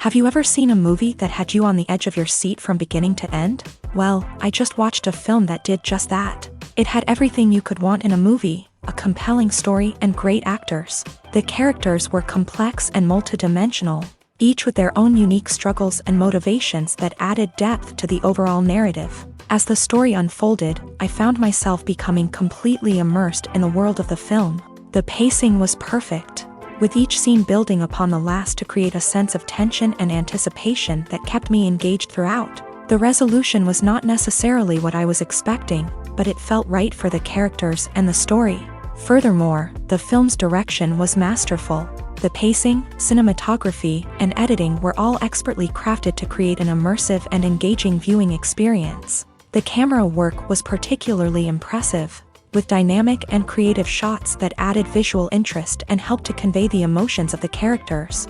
Have you ever seen a movie that had you on the edge of your seat from beginning to end? Well, I just watched a film that did just that. It had everything you could want in a movie, a compelling story and great actors. The characters were complex and multidimensional, each with their own unique struggles and motivations that added depth to the overall narrative. As the story unfolded, I found myself becoming completely immersed in the world of the film. The pacing was perfect, with each scene building upon the last to create a sense of tension and anticipation that kept me engaged throughout. The resolution was not necessarily what I was expecting, but it felt right for the characters and the story. Furthermore, the film's direction was masterful. The pacing, cinematography, and editing were all expertly crafted to create an immersive and engaging viewing experience. The camera work was particularly impressive, with dynamic and creative shots that added visual interest and helped to convey the emotions of the characters.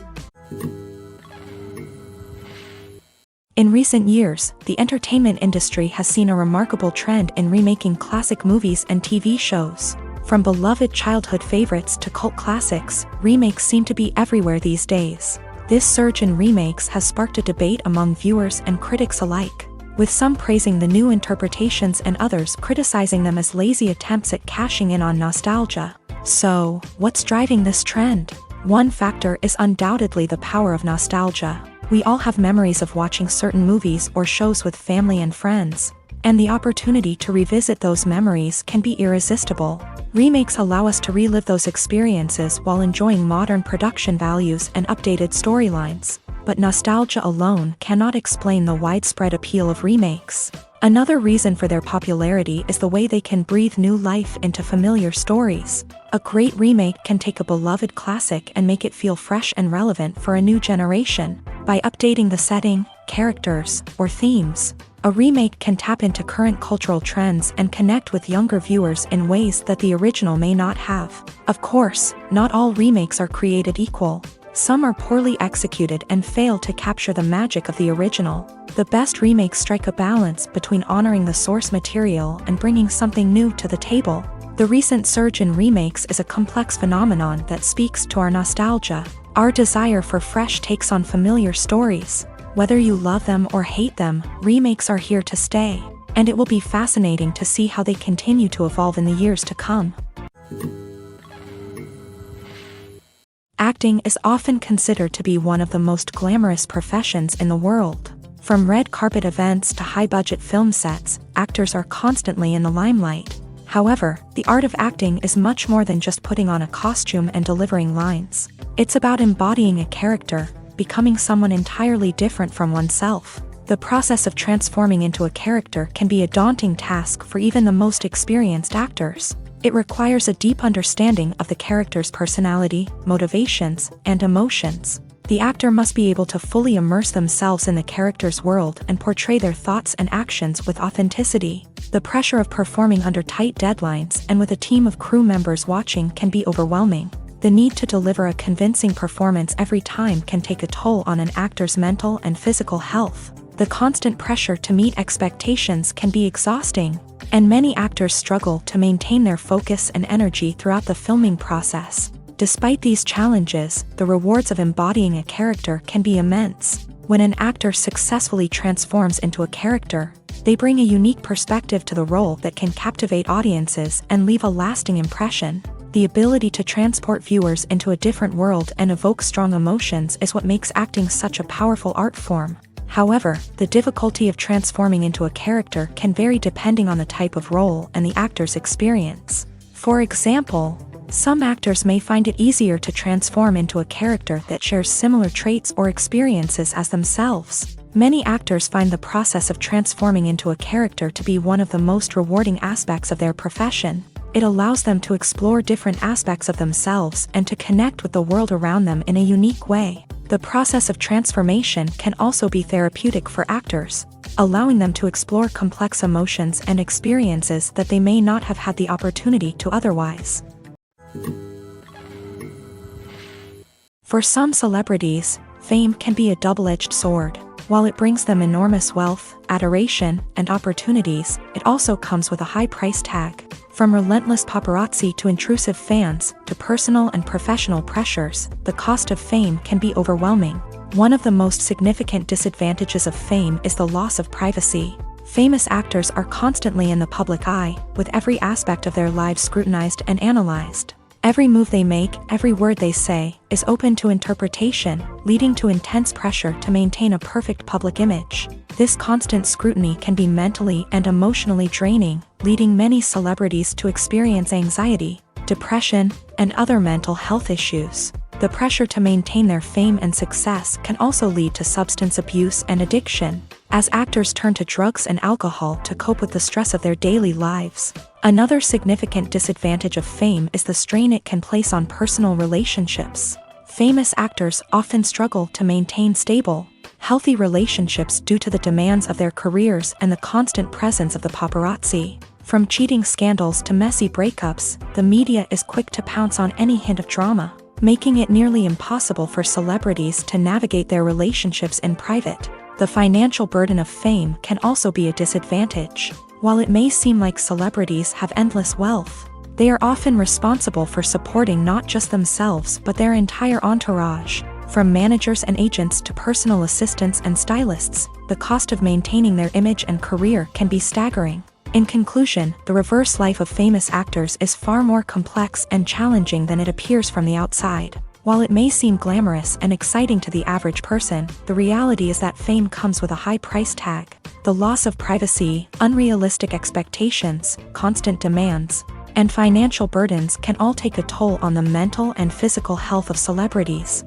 In recent years, the entertainment industry has seen a remarkable trend in remaking classic movies and TV shows. From beloved childhood favorites to cult classics, remakes seem to be everywhere these days. This surge in remakes has sparked a debate among viewers and critics alike, with some praising the new interpretations and others criticizing them as lazy attempts at cashing in on nostalgia. So, what's driving this trend? One factor is undoubtedly the power of nostalgia. We all have memories of watching certain movies or shows with family and friends, and the opportunity to revisit those memories can be irresistible. Remakes allow us to relive those experiences while enjoying modern production values and updated storylines. But nostalgia alone cannot explain the widespread appeal of remakes. Another reason for their popularity is the way they can breathe new life into familiar stories. A great remake can take a beloved classic and make it feel fresh and relevant for a new generation. By updating the setting, characters, or themes, a remake can tap into current cultural trends and connect with younger viewers in ways that the original may not have. Of course, not all remakes are created equal. Some are poorly executed and fail to capture the magic of the original. The best remakes strike a balance between honoring the source material and bringing something new to the table. The recent surge in remakes is a complex phenomenon that speaks to our nostalgia, our desire for fresh takes on familiar stories. Whether you love them or hate them, remakes are here to stay, and it will be fascinating to see how they continue to evolve in the years to come. Acting is often considered to be one of the most glamorous professions in the world. From red carpet events to high-budget film sets, actors are constantly in the limelight. However, the art of acting is much more than just putting on a costume and delivering lines. It's about embodying a character, becoming someone entirely different from oneself. The process of transforming into a character can be a daunting task for even the most experienced actors. It requires a deep understanding of the character's personality, motivations, and emotions. The actor must be able to fully immerse themselves in the character's world and portray their thoughts and actions with authenticity. The pressure of performing under tight deadlines and with a team of crew members watching can be overwhelming. The need to deliver a convincing performance every time can take a toll on an actor's mental and physical health. The constant pressure to meet expectations can be exhausting, and many actors struggle to maintain their focus and energy throughout the filming process. Despite these challenges, the rewards of embodying a character can be immense. When an actor successfully transforms into a character, they bring a unique perspective to the role that can captivate audiences and leave a lasting impression. The ability to transport viewers into a different world and evoke strong emotions is what makes acting such a powerful art form. However, the difficulty of transforming into a character can vary depending on the type of role and the actor's experience. For example, some actors may find it easier to transform into a character that shares similar traits or experiences as themselves. Many actors find the process of transforming into a character to be one of the most rewarding aspects of their profession. It allows them to explore different aspects of themselves and to connect with the world around them in a unique way. The process of transformation can also be therapeutic for actors, allowing them to explore complex emotions and experiences that they may not have had the opportunity to otherwise. For some celebrities, fame can be a double-edged sword. While it brings them enormous wealth, adoration, and opportunities, it also comes with a high price tag. From relentless paparazzi to intrusive fans, to personal and professional pressures, the cost of fame can be overwhelming. One of the most significant disadvantages of fame is the loss of privacy. Famous actors are constantly in the public eye, with every aspect of their lives scrutinized and analyzed. Every move they make, every word they say, is open to interpretation, leading to intense pressure to maintain a perfect public image. This constant scrutiny can be mentally and emotionally draining, leading many celebrities to experience anxiety, depression, and other mental health issues. The pressure to maintain their fame and success can also lead to substance abuse and addiction, as actors turn to drugs and alcohol to cope with the stress of their daily lives. Another significant disadvantage of fame is the strain it can place on personal relationships. Famous actors often struggle to maintain stable, healthy relationships due to the demands of their careers and the constant presence of the paparazzi. From cheating scandals to messy breakups, the media is quick to pounce on any hint of drama, making it nearly impossible for celebrities to navigate their relationships in private. The financial burden of fame can also be a disadvantage. While it may seem like celebrities have endless wealth, they are often responsible for supporting not just themselves but their entire entourage. From managers and agents to personal assistants and stylists, the cost of maintaining their image and career can be staggering. In conclusion, the reverse life of famous actors is far more complex and challenging than it appears from the outside. While it may seem glamorous and exciting to the average person, the reality is that fame comes with a high price tag. The loss of privacy, unrealistic expectations, constant demands, and financial burdens can all take a toll on the mental and physical health of celebrities.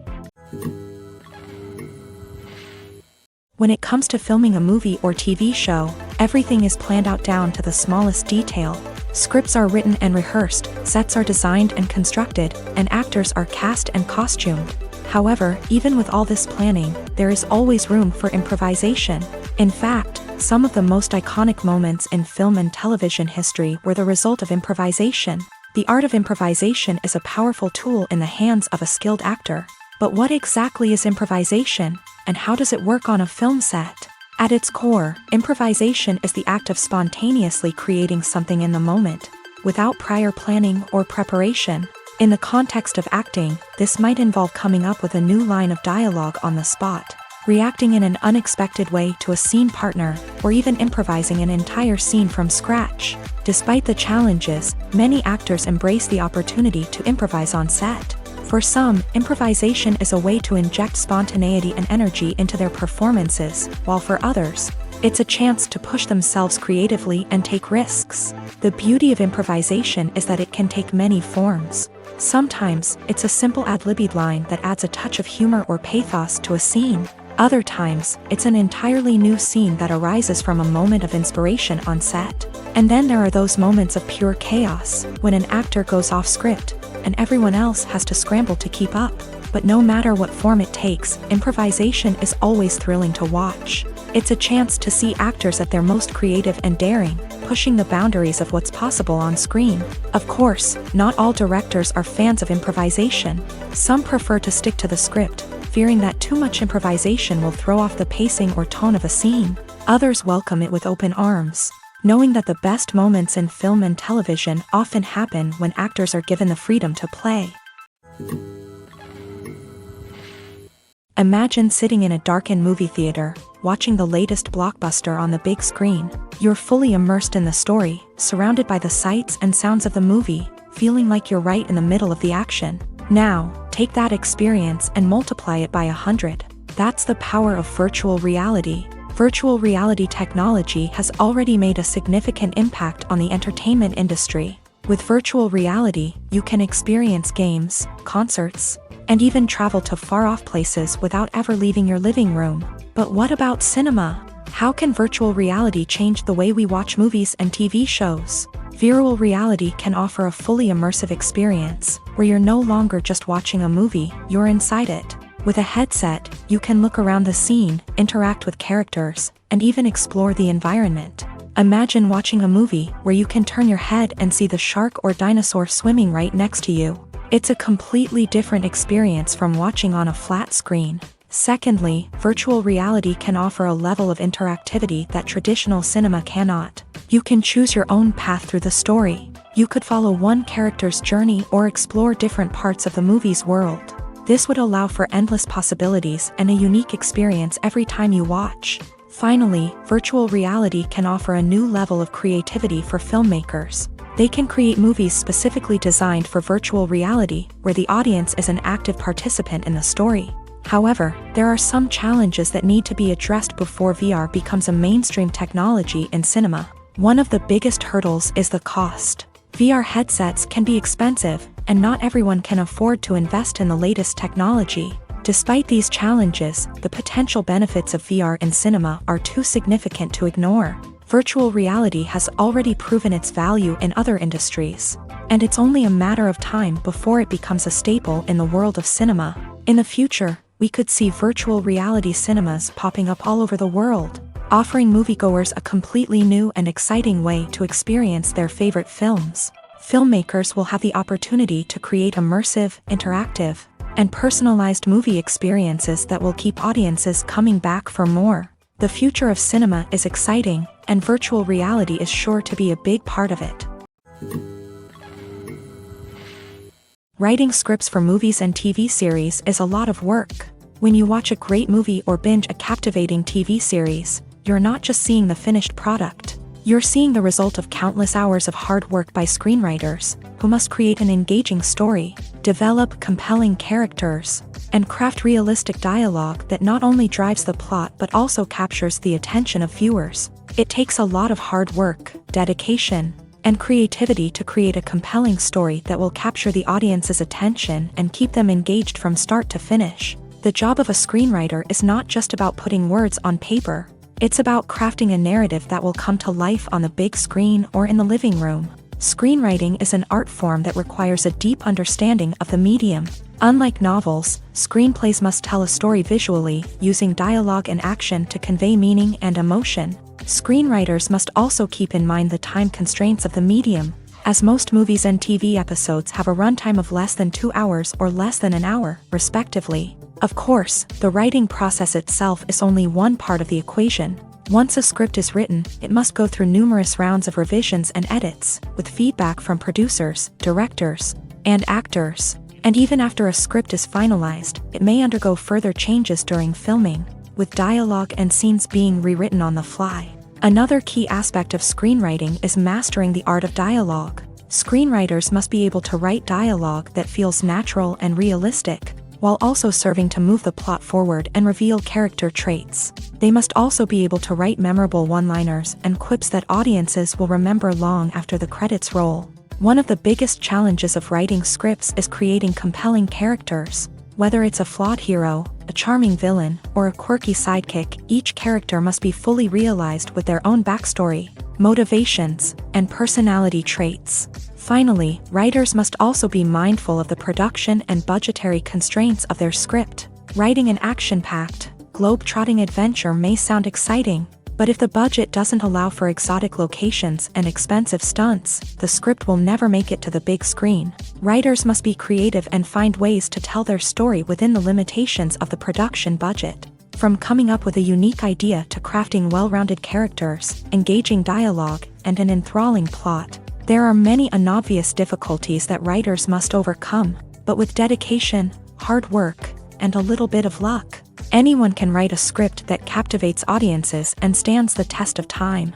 When it comes to filming a movie or TV show, everything is planned out down to the smallest detail. Scripts are written and rehearsed, sets are designed and constructed, and actors are cast and costumed. However, even with all this planning, there is always room for improvisation. In fact, some of the most iconic moments in film and television history were the result of improvisation. The art of improvisation is a powerful tool in the hands of a skilled actor. But what exactly is improvisation, and how does it work on a film set? At its core, improvisation is the act of spontaneously creating something in the moment, without prior planning or preparation. In the context of acting, this might involve coming up with a new line of dialogue on the spot, reacting in an unexpected way to a scene partner, or even improvising an entire scene from scratch. Despite the challenges, many actors embrace the opportunity to improvise on set. For some, improvisation is a way to inject spontaneity and energy into their performances, while for others, it's a chance to push themselves creatively and take risks. The beauty of improvisation is that it can take many forms. Sometimes, it's a simple ad-libbed line that adds a touch of humor or pathos to a scene. Other times, it's an entirely new scene that arises from a moment of inspiration on set. And then there are those moments of pure chaos, when an actor goes off script, and everyone else has to scramble to keep up. But no matter what form it takes, improvisation is always thrilling to watch. It's a chance to see actors at their most creative and daring, pushing the boundaries of what's possible on screen. Of course, not all directors are fans of improvisation. Some prefer to stick to the script, fearing that too much improvisation will throw off the pacing or tone of a scene. Others welcome it with open arms, knowing that the best moments in film and television often happen when actors are given the freedom to play. Imagine sitting in a darkened movie theater, watching the latest blockbuster on the big screen. You're fully immersed in the story, surrounded by the sights and sounds of the movie, feeling like you're right in the middle of the action. Now, take that experience and multiply it by 100. That's the power of virtual reality. Virtual reality technology has already made a significant impact on the entertainment industry. With virtual reality, you can experience games, concerts, and even travel to far-off places without ever leaving your living room. But what about cinema? How can virtual reality change the way we watch movies and TV shows? Virtual reality can offer a fully immersive experience, where you're no longer just watching a movie, you're inside it. With a headset, you can look around the scene, interact with characters, and even explore the environment. Imagine watching a movie where you can turn your head and see the shark or dinosaur swimming right next to you. It's a completely different experience from watching on a flat screen. Secondly, virtual reality can offer a level of interactivity that traditional cinema cannot. You can choose your own path through the story. You could follow one character's journey or explore different parts of the movie's world. This would allow for endless possibilities and a unique experience every time you watch. Finally, virtual reality can offer a new level of creativity for filmmakers. They can create movies specifically designed for virtual reality, where the audience is an active participant in the story. However, there are some challenges that need to be addressed before VR becomes a mainstream technology in cinema. One of the biggest hurdles is the cost. VR headsets can be expensive, and not everyone can afford to invest in the latest technology. Despite these challenges, the potential benefits of VR in cinema are too significant to ignore. Virtual reality has already proven its value in other industries, and it's only a matter of time before it becomes a staple in the world of cinema. In the future, we could see virtual reality cinemas popping up all over the world, offering moviegoers a completely new and exciting way to experience their favorite films. Filmmakers will have the opportunity to create immersive, interactive, and personalized movie experiences that will keep audiences coming back for more. The future of cinema is exciting, and virtual reality is sure to be a big part of it. Writing scripts for movies and TV series is a lot of work. When you watch a great movie or binge a captivating TV series, you're not just seeing the finished product. You're seeing the result of countless hours of hard work by screenwriters, who must create an engaging story, develop compelling characters, and craft realistic dialogue that not only drives the plot but also captures the attention of viewers. It takes a lot of hard work, dedication, and creativity to create a compelling story that will capture the audience's attention and keep them engaged from start to finish. The job of a screenwriter is not just about putting words on paper. It's about crafting a narrative that will come to life on the big screen or in the living room. Screenwriting is an art form that requires a deep understanding of the medium. Unlike novels, screenplays must tell a story visually, using dialogue and action to convey meaning and emotion. Screenwriters must also keep in mind the time constraints of the medium, as most movies and TV episodes have a runtime of less than 2 hours or less than an hour, respectively. Of course, the writing process itself is only one part of the equation. Once a script is written, it must go through numerous rounds of revisions and edits, with feedback from producers, directors, and actors. And even after a script is finalized, it may undergo further changes during filming, with dialogue and scenes being rewritten on the fly. Another key aspect of screenwriting is mastering the art of dialogue. Screenwriters must be able to write dialogue that feels natural and realistic, while also serving to move the plot forward and reveal character traits. They must also be able to write memorable one-liners and quips that audiences will remember long after the credits roll. One of the biggest challenges of writing scripts is creating compelling characters. Whether it's a flawed hero, a charming villain, or a quirky sidekick, each character must be fully realized with their own backstory, motivations, and personality traits. Finally, writers must also be mindful of the production and budgetary constraints of their script. Writing an action-packed, globe-trotting adventure may sound exciting, but if the budget doesn't allow for exotic locations and expensive stunts, the script will never make it to the big screen. Writers must be creative and find ways to tell their story within the limitations of the production budget. From coming up with a unique idea to crafting well-rounded characters, engaging dialogue, and an enthralling plot, there are many unobvious difficulties that writers must overcome, but with dedication, hard work, and a little bit of luck, anyone can write a script that captivates audiences and stands the test of time.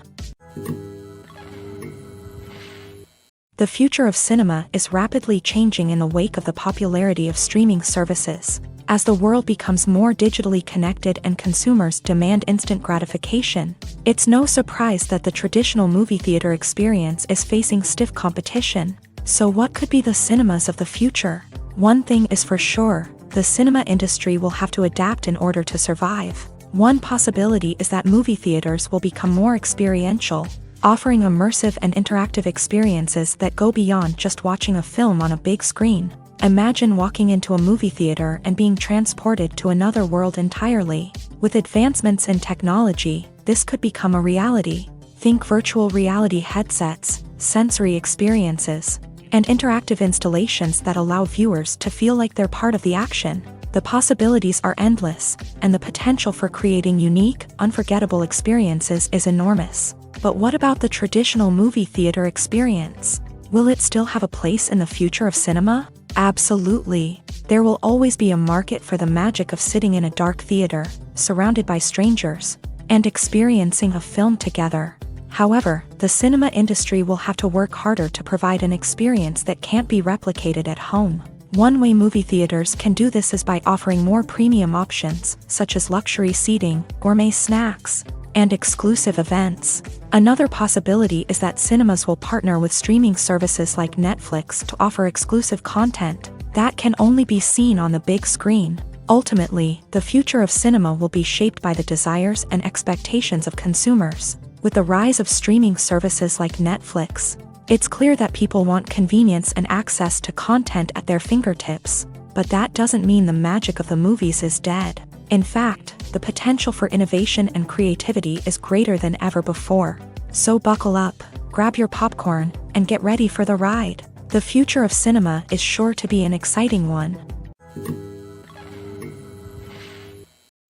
The future of cinema is rapidly changing in the wake of the popularity of streaming services. As the world becomes more digitally connected and consumers demand instant gratification, it's no surprise that the traditional movie theater experience is facing stiff competition. So what could be the cinemas of the future? One thing is for sure, the cinema industry will have to adapt in order to survive. One possibility is that movie theaters will become more experiential, offering immersive and interactive experiences that go beyond just watching a film on a big screen. Imagine walking into a movie theater and being transported to another world entirely. With advancements in technology, this could become a reality. Think virtual reality headsets, sensory experiences, and interactive installations that allow viewers to feel like they're part of the action. The possibilities are endless, and the potential for creating unique, unforgettable experiences is enormous. But what about the traditional movie theater experience? Will it still have a place in the future of cinema? Absolutely. There will always be a market for the magic of sitting in a dark theater, surrounded by strangers, and experiencing a film together. However, the cinema industry will have to work harder to provide an experience that can't be replicated at home. One way movie theaters can do this is by offering more premium options, such as luxury seating, gourmet snacks, and exclusive events. Another possibility is that cinemas will partner with streaming services like Netflix to offer exclusive content that can only be seen on the big screen. Ultimately, the future of cinema will be shaped by the desires and expectations of consumers. With the rise of streaming services like Netflix, it's clear that people want convenience and access to content at their fingertips. But that doesn't mean the magic of the movies is dead. In fact, the potential for innovation and creativity is greater than ever before. So buckle up, grab your popcorn, and get ready for the ride. The future of cinema is sure to be an exciting one.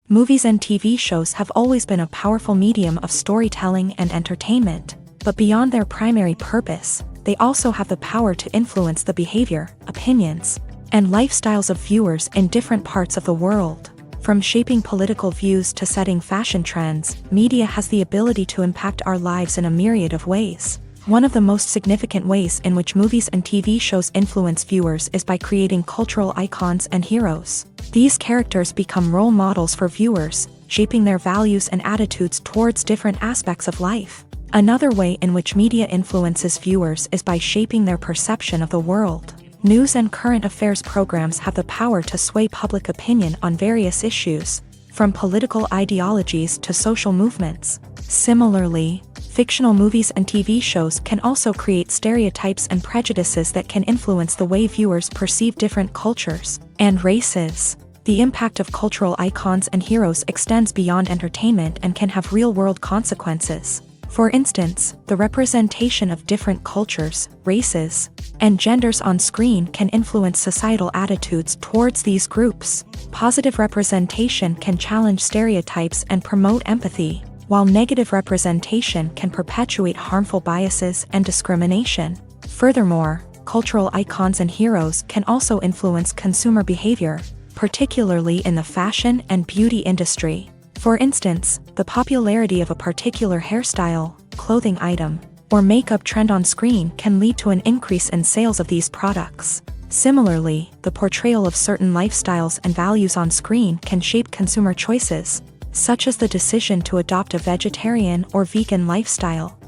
Movies and TV shows have always been a powerful medium of storytelling and entertainment, but beyond their primary purpose, they also have the power to influence the behavior, opinions, and lifestyles of viewers in different parts of the world. From shaping political views to setting fashion trends, media has the ability to impact our lives in a myriad of ways. One of the most significant ways in which movies and TV shows influence viewers is by creating cultural icons and heroes. These characters become role models for viewers, shaping their values and attitudes towards different aspects of life. Another way in which media influences viewers is by shaping their perception of the world. News and current affairs programs have the power to sway public opinion on various issues, from political ideologies to social movements. Similarly, fictional movies and TV shows can also create stereotypes and prejudices that can influence the way viewers perceive different cultures and races. The impact of cultural icons and heroes extends beyond entertainment and can have real-world consequences. For instance, the representation of different cultures, races, and genders on screen can influence societal attitudes towards these groups. Positive representation can challenge stereotypes and promote empathy, while negative representation can perpetuate harmful biases and discrimination. Furthermore, cultural icons and heroes can also influence consumer behavior, particularly in the fashion and beauty industry. For instance, the popularity of a particular hairstyle, clothing item, or makeup trend on screen can lead to an increase in sales of these products. Similarly, the portrayal of certain lifestyles and values on screen can shape consumer choices, such as the decision to adopt a vegetarian or vegan lifestyle.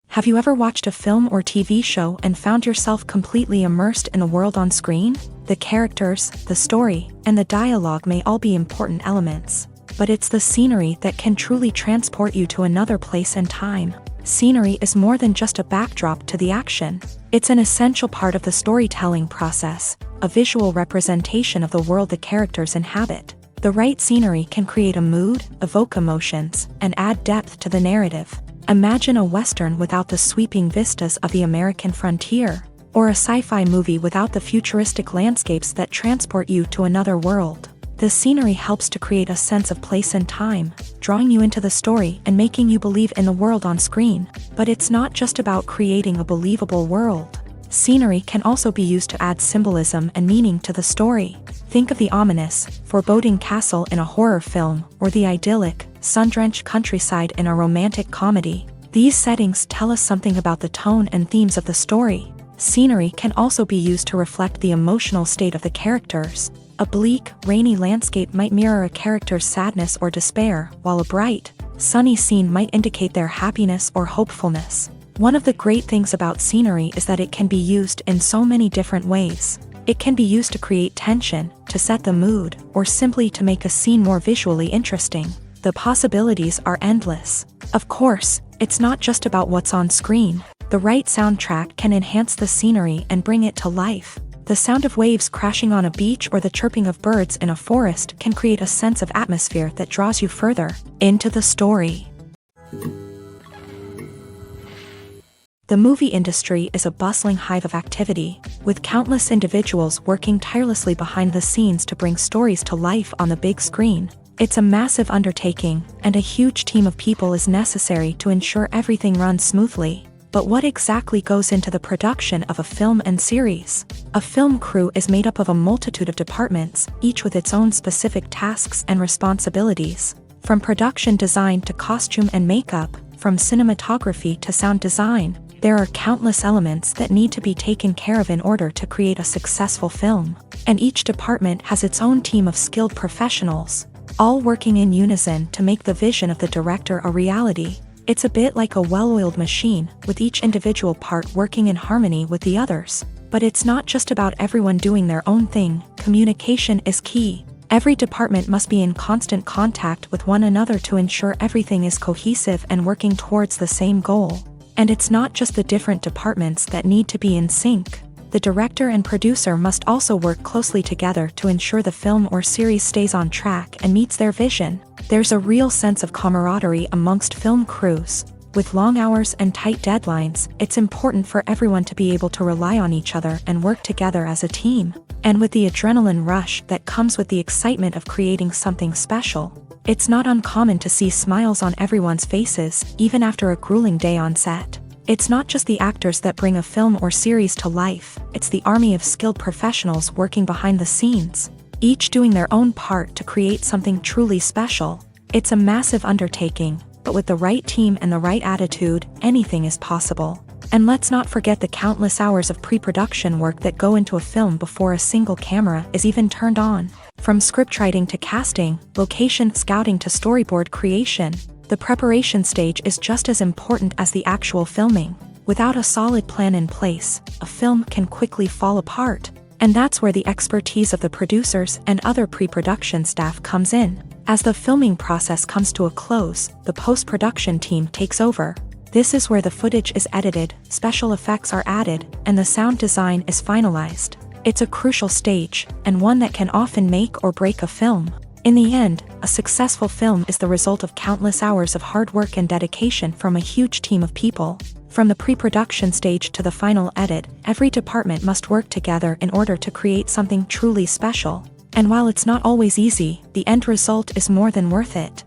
Have you ever watched a film or TV show and found yourself completely immersed in the world on screen? The characters, the story, and the dialogue may all be important elements, but it's the scenery that can truly transport you to another place and time. Scenery is more than just a backdrop to the action. It's an essential part of the storytelling process, a visual representation of the world the characters inhabit. The right scenery can create a mood, evoke emotions, and add depth to the narrative. Imagine a Western without the sweeping vistas of the American frontier, or a sci-fi movie without the futuristic landscapes that transport you to another world. The scenery helps to create a sense of place and time, drawing you into the story and making you believe in the world on screen. But it's not just about creating a believable world. Scenery can also be used to add symbolism and meaning to the story. Think of the ominous, foreboding castle in a horror film, or the idyllic, sun-drenched countryside in a romantic comedy. These settings tell us something about the tone and themes of the story. Scenery can also be used to reflect the emotional state of the characters. A bleak, rainy landscape might mirror a character's sadness or despair, while a bright, sunny scene might indicate their happiness or hopefulness. One of the great things about scenery is that it can be used in so many different ways. It can be used to create tension, to set the mood, or simply to make a scene more visually interesting. The possibilities are endless. Of course, it's not just about what's on screen. The right soundtrack can enhance the scenery and bring it to life. The sound of waves crashing on a beach or the chirping of birds in a forest can create a sense of atmosphere that draws you further into the story. The movie industry is a bustling hive of activity, with countless individuals working tirelessly behind the scenes to bring stories to life on the big screen. It's a massive undertaking, and a huge team of people is necessary to ensure everything runs smoothly. But what exactly goes into the production of a film and series? A film crew is made up of a multitude of departments, each with its own specific tasks and responsibilities. From production design to costume and makeup, from cinematography to sound design, there are countless elements that need to be taken care of in order to create a successful film. And each department has its own team of skilled professionals, all working in unison to make the vision of the director a reality. It's a bit like a well-oiled machine, with each individual part working in harmony with the others. But it's not just about everyone doing their own thing. Communication is key. Every department must be in constant contact with one another to ensure everything is cohesive and working towards the same goal. And it's not just the different departments that need to be in sync. The director and producer must also work closely together to ensure the film or series stays on track and meets their vision. There's a real sense of camaraderie amongst film crews. With long hours and tight deadlines, it's important for everyone to be able to rely on each other and work together as a team. And with the adrenaline rush that comes with the excitement of creating something special, it's not uncommon to see smiles on everyone's faces, even after a grueling day on set. It's not just the actors that bring a film or series to life, it's the army of skilled professionals working behind the scenes, each doing their own part to create something truly special. It's a massive undertaking, but with the right team and the right attitude, anything is possible. And let's not forget the countless hours of pre-production work that go into a film before a single camera is even turned on. From scriptwriting to casting, location scouting to storyboard creation, the preparation stage is just as important as the actual filming. Without a solid plan in place, a film can quickly fall apart. And that's where the expertise of the producers and other pre-production staff comes in. As the filming process comes to a close, the post-production team takes over. This is where the footage is edited, special effects are added, and the sound design is finalized. It's a crucial stage, and one that can often make or break a film. In the end, a successful film is the result of countless hours of hard work and dedication from a huge team of people. From the pre-production stage to the final edit, every department must work together in order to create something truly special. And while it's not always easy, the end result is more than worth it.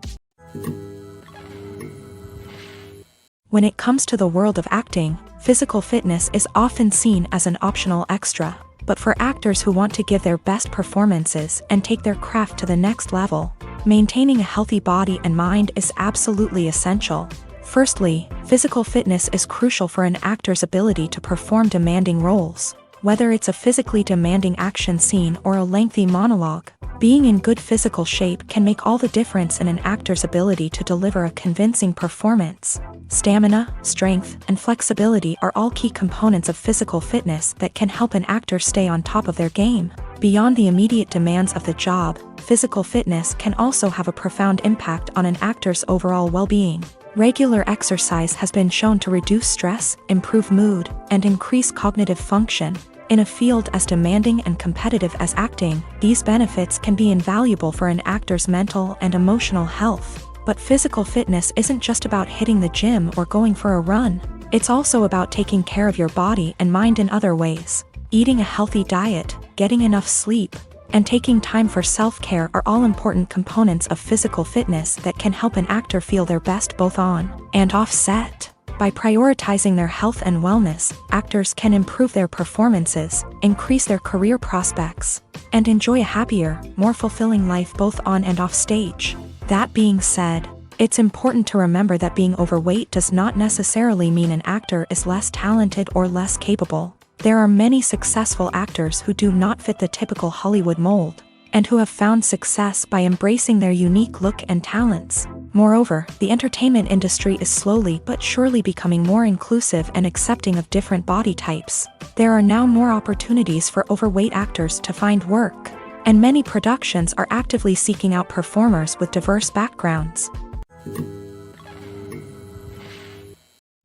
When it comes to the world of acting, physical fitness is often seen as an optional extra. But for actors who want to give their best performances and take their craft to the next level, maintaining a healthy body and mind is absolutely essential. Firstly, physical fitness is crucial for an actor's ability to perform demanding roles. Whether it's a physically demanding action scene or a lengthy monologue, being in good physical shape can make all the difference in an actor's ability to deliver a convincing performance. Stamina, strength, and flexibility are all key components of physical fitness that can help an actor stay on top of their game. Beyond the immediate demands of the job, physical fitness can also have a profound impact on an actor's overall well-being. Regular exercise has been shown to reduce stress, improve mood, and increase cognitive function. In a field as demanding and competitive as acting, these benefits can be invaluable for an actor's mental and emotional health. But physical fitness isn't just about hitting the gym or going for a run. It's also about taking care of your body and mind in other ways. Eating a healthy diet, getting enough sleep, and taking time for self-care are all important components of physical fitness that can help an actor feel their best both on and off set. By prioritizing their health and wellness, actors can improve their performances, increase their career prospects, and enjoy a happier, more fulfilling life both on and off stage. That being said, it's important to remember that being overweight does not necessarily mean an actor is less talented or less capable. There are many successful actors who do not fit the typical Hollywood mold, and who have found success by embracing their unique look and talents. Moreover, the entertainment industry is slowly but surely becoming more inclusive and accepting of different body types. There are now more opportunities for overweight actors to find work, and many productions are actively seeking out performers with diverse backgrounds.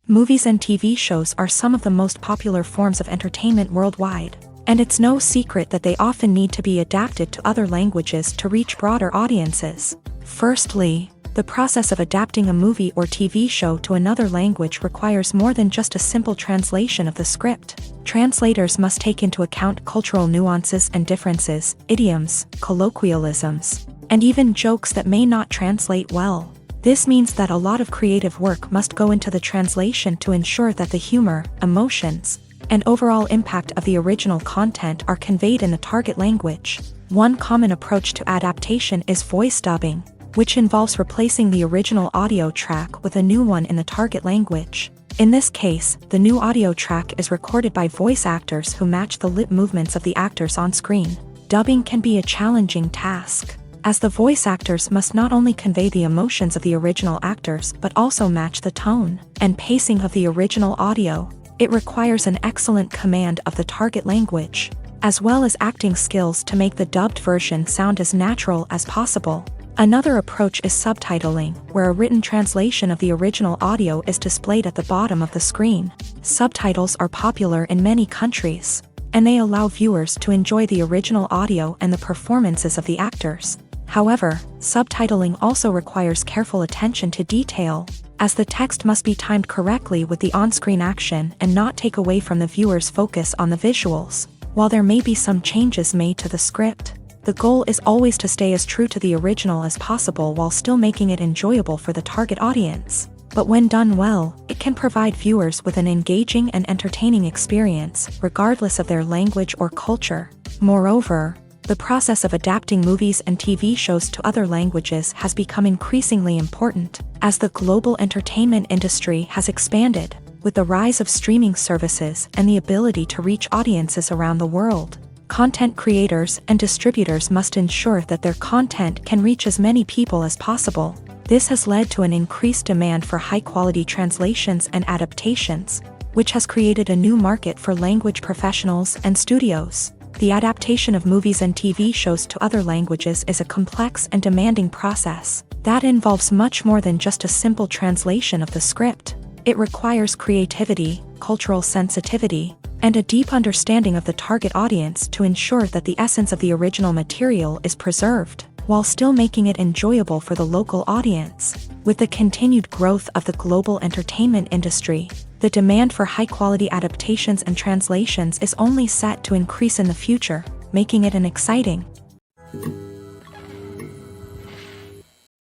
Movies and TV shows are some of the most popular forms of entertainment worldwide, and it's no secret that they often need to be adapted to other languages to reach broader audiences. Firstly, the process of adapting a movie or TV show to another language requires more than just a simple translation of the script. Translators must take into account cultural nuances and differences, idioms, colloquialisms, and even jokes that may not translate well. This means that a lot of creative work must go into the translation to ensure that the humor, emotions, and overall impact of the original content are conveyed in the target language. One common approach to adaptation is voice dubbing, which involves replacing the original audio track with a new one in the target language. In this case, the new audio track is recorded by voice actors who match the lip movements of the actors on screen. Dubbing can be a challenging task, as the voice actors must not only convey the emotions of the original actors but also match the tone and pacing of the original audio. It requires an excellent command of the target language, as well as acting skills to make the dubbed version sound as natural as possible. Another approach is subtitling, where a written translation of the original audio is displayed at the bottom of the screen. Subtitles are popular in many countries, and they allow viewers to enjoy the original audio and the performances of the actors. However, subtitling also requires careful attention to detail, as the text must be timed correctly with the on-screen action and not take away from the viewer's focus on the visuals. While there may be some changes made to the script, the goal is always to stay as true to the original as possible while still making it enjoyable for the target audience. But when done well, it can provide viewers with an engaging and entertaining experience, regardless of their language or culture. Moreover, the process of adapting movies and TV shows to other languages has become increasingly important, as the global entertainment industry has expanded, with the rise of streaming services and the ability to reach audiences around the world. Content creators and distributors must ensure that their content can reach as many people as possible. This has led to an increased demand for high-quality translations and adaptations, which has created a new market for language professionals and studios. The adaptation of movies and TV shows to other languages is a complex and demanding process that involves much more than just a simple translation of the script. It requires creativity, cultural sensitivity, and a deep understanding of the target audience to ensure that the essence of the original material is preserved, while still making it enjoyable for the local audience. With the continued growth of the global entertainment industry, the demand for high-quality adaptations and translations is only set to increase in the future, making it an exciting.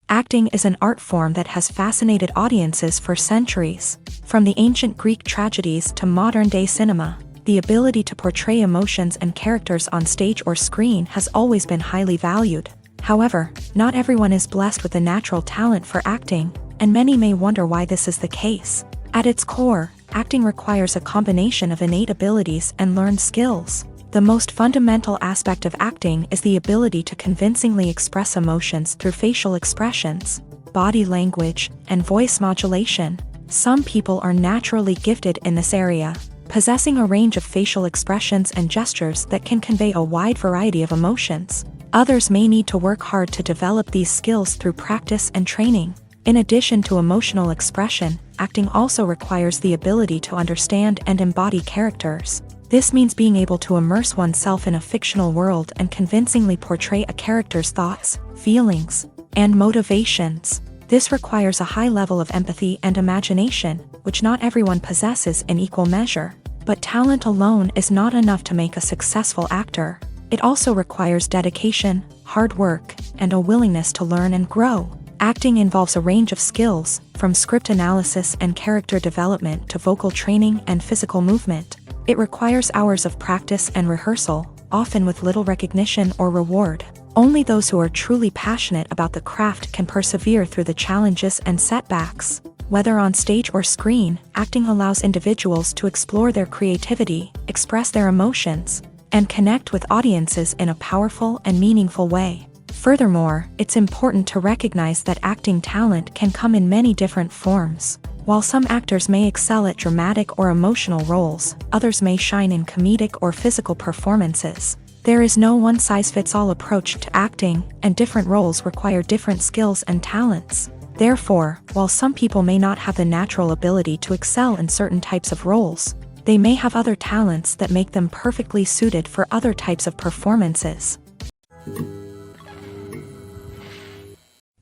Acting is an art form that has fascinated audiences for centuries. From the ancient Greek tragedies to modern-day cinema, the ability to portray emotions and characters on stage or screen has always been highly valued. However, not everyone is blessed with a natural talent for acting, and many may wonder why this is the case. At its core, acting requires a combination of innate abilities and learned skills. The most fundamental aspect of acting is the ability to convincingly express emotions through facial expressions, body language, and voice modulation. Some people are naturally gifted in this area, possessing a range of facial expressions and gestures that can convey a wide variety of emotions. Others may need to work hard to develop these skills through practice and training. In addition to emotional expression, acting also requires the ability to understand and embody characters. This means being able to immerse oneself in a fictional world and convincingly portray a character's thoughts, feelings, and motivations. This requires a high level of empathy and imagination, which not everyone possesses in equal measure. But talent alone is not enough to make a successful actor. It also requires dedication, hard work, and a willingness to learn and grow. Acting involves a range of skills, from script analysis and character development to vocal training and physical movement. It requires hours of practice and rehearsal, often with little recognition or reward. Only those who are truly passionate about the craft can persevere through the challenges and setbacks. Whether on stage or screen, acting allows individuals to explore their creativity, express their emotions, and connect with audiences in a powerful and meaningful way. Furthermore, it's important to recognize that acting talent can come in many different forms. While some actors may excel at dramatic or emotional roles, others may shine in comedic or physical performances. There is no one-size-fits-all approach to acting, and different roles require different skills and talents. Therefore, while some people may not have the natural ability to excel in certain types of roles, they may have other talents that make them perfectly suited for other types of performances.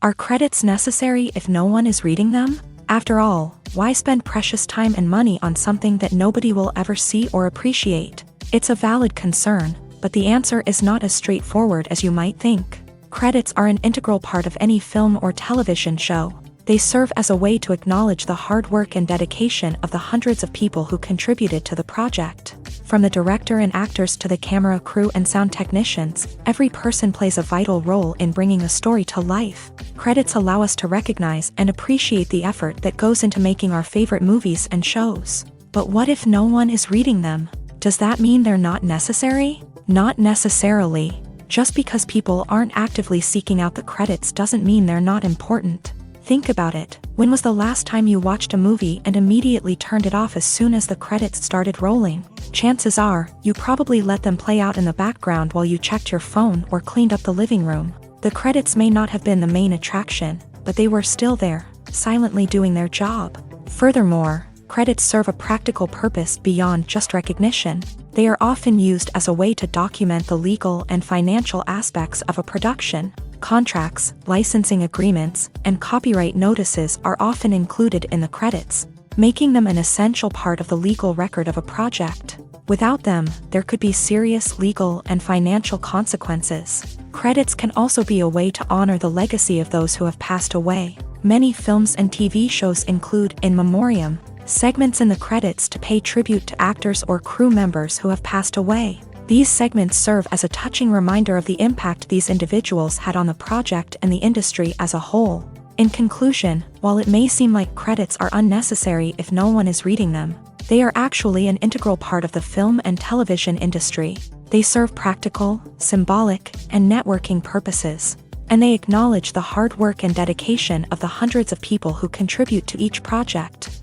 Are credits necessary if no one is reading them? After all, why spend precious time and money on something that nobody will ever see or appreciate? It's a valid concern, but the answer is not as straightforward as you might think. Credits are an integral part of any film or television show. They serve as a way to acknowledge the hard work and dedication of the hundreds of people who contributed to the project. From the director and actors to the camera crew and sound technicians, every person plays a vital role in bringing a story to life. Credits allow us to recognize and appreciate the effort that goes into making our favorite movies and shows. But what if no one is reading them? Does that mean they're not necessary? Not necessarily. Just because people aren't actively seeking out the credits doesn't mean they're not important. Think about it. When was the last time you watched a movie and immediately turned it off as soon as the credits started rolling? Chances are, you probably let them play out in the background while you checked your phone or cleaned up the living room. The credits may not have been the main attraction, but they were still there, silently doing their job. Furthermore, credits serve a practical purpose beyond just recognition. They are often used as a way to document the legal and financial aspects of a production. Contracts, licensing agreements, and copyright notices are often included in the credits, making them an essential part of the legal record of a project. Without them, there could be serious legal and financial consequences. Credits can also be a way to honor the legacy of those who have passed away. Many films and TV shows include in memoriam segments in the credits to pay tribute to actors or crew members who have passed away. These segments serve as a touching reminder of the impact these individuals had on the project and the industry as a whole. In conclusion, while it may seem like credits are unnecessary if no one is reading them, they are actually an integral part of the film and television industry. They serve practical, symbolic, and networking purposes, and they acknowledge the hard work and dedication of the hundreds of people who contribute to each project.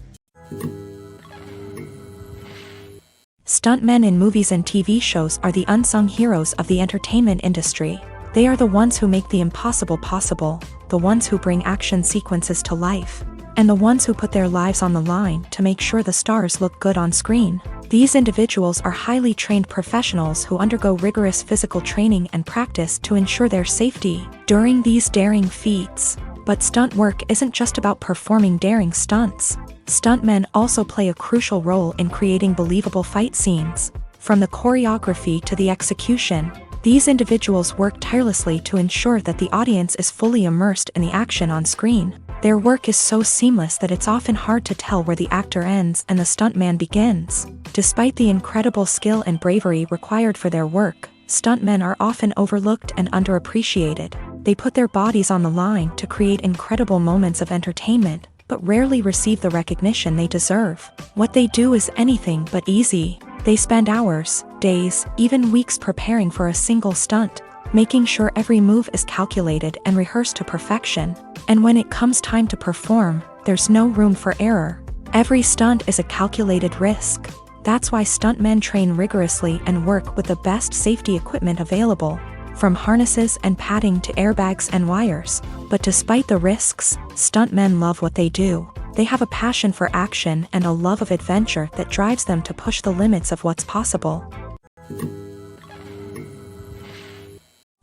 Stuntmen in movies and TV shows are the unsung heroes of the entertainment industry. They are the ones who make the impossible possible, the ones who bring action sequences to life, and the ones who put their lives on the line to make sure the stars look good on screen. These individuals are highly trained professionals who undergo rigorous physical training and practice to ensure their safety during these daring feats. But stunt work isn't just about performing daring stunts. Stuntmen also play a crucial role in creating believable fight scenes. From the choreography to the execution, these individuals work tirelessly to ensure that the audience is fully immersed in the action on screen. Their work is so seamless that it's often hard to tell where the actor ends and the stuntman begins. Despite the incredible skill and bravery required for their work, stuntmen are often overlooked and underappreciated. They put their bodies on the line to create incredible moments of entertainment, but rarely receive the recognition they deserve. What they do is anything but easy. They spend hours, days, even weeks preparing for a single stunt, making sure every move is calculated and rehearsed to perfection. And when it comes time to perform, there's no room for error. Every stunt is a calculated risk. That's why stuntmen train rigorously and work with the best safety equipment available, from harnesses and padding to airbags and wires. But despite the risks, stuntmen love what they do. They have a passion for action and a love of adventure that drives them to push the limits of what's possible.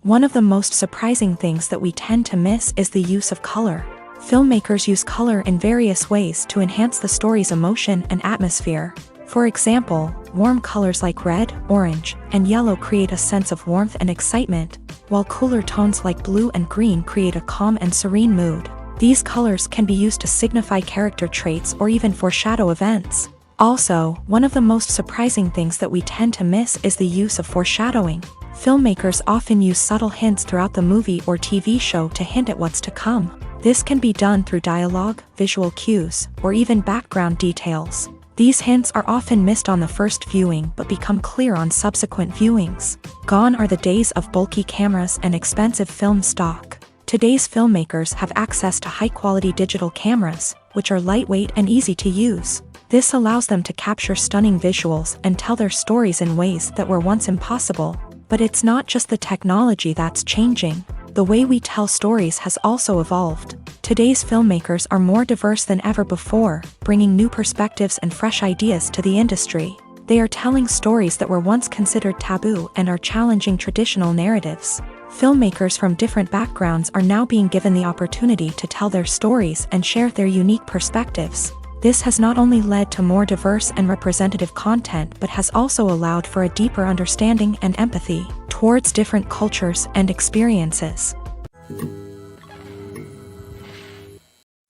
One of the most surprising things that we tend to miss is the use of color. Filmmakers use color in various ways to enhance the story's emotion and atmosphere. For example, warm colors like red, orange, and yellow create a sense of warmth and excitement, while cooler tones like blue and green create a calm and serene mood. These colors can be used to signify character traits or even foreshadow events. Also, one of the most surprising things that we tend to miss is the use of foreshadowing. Filmmakers often use subtle hints throughout the movie or TV show to hint at what's to come. This can be done through dialogue, visual cues, or even background details. These hints are often missed on the first viewing but become clear on subsequent viewings. Gone are the days of bulky cameras and expensive film stock. Today's filmmakers have access to high-quality digital cameras, which are lightweight and easy to use. This allows them to capture stunning visuals and tell their stories in ways that were once impossible. But it's not just the technology that's changing. The way we tell stories has also evolved. Today's filmmakers are more diverse than ever before, bringing new perspectives and fresh ideas to the industry. They are telling stories that were once considered taboo and are challenging traditional narratives. Filmmakers from different backgrounds are now being given the opportunity to tell their stories and share their unique perspectives. This has not only led to more diverse and representative content but has also allowed for a deeper understanding and empathy towards different cultures and experiences.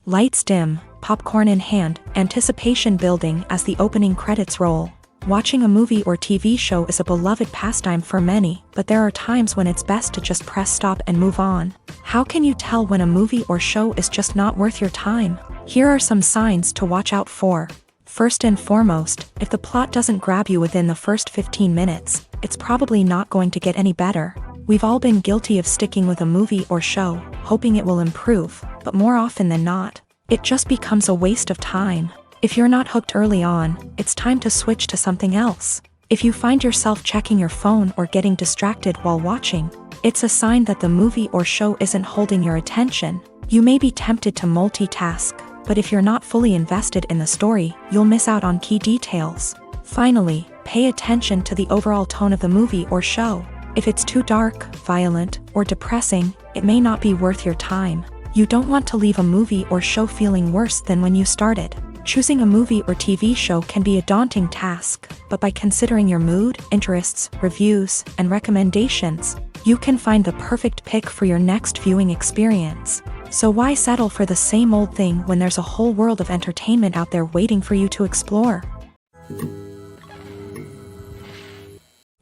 Lights dim, popcorn in hand, anticipation building as the opening credits roll. Watching a movie or TV show is a beloved pastime for many, but there are times when it's best to just press stop and move on. How can you tell when a movie or show is just not worth your time? Here are some signs to watch out for. First and foremost, if the plot doesn't grab you within the first 15 minutes, it's probably not going to get any better. We've all been guilty of sticking with a movie or show, hoping it will improve, but more often than not, it just becomes a waste of time. If you're not hooked early on, it's time to switch to something else. If you find yourself checking your phone or getting distracted while watching, it's a sign that the movie or show isn't holding your attention. You may be tempted to multitask, but if you're not fully invested in the story, you'll miss out on key details. Finally, pay attention to the overall tone of the movie or show. If it's too dark, violent, or depressing, it may not be worth your time. You don't want to leave a movie or show feeling worse than when you started. Choosing a movie or TV show can be a daunting task, but by considering your mood, interests, reviews, and recommendations, you can find the perfect pick for your next viewing experience. So why settle for the same old thing when there's a whole world of entertainment out there waiting for you to explore?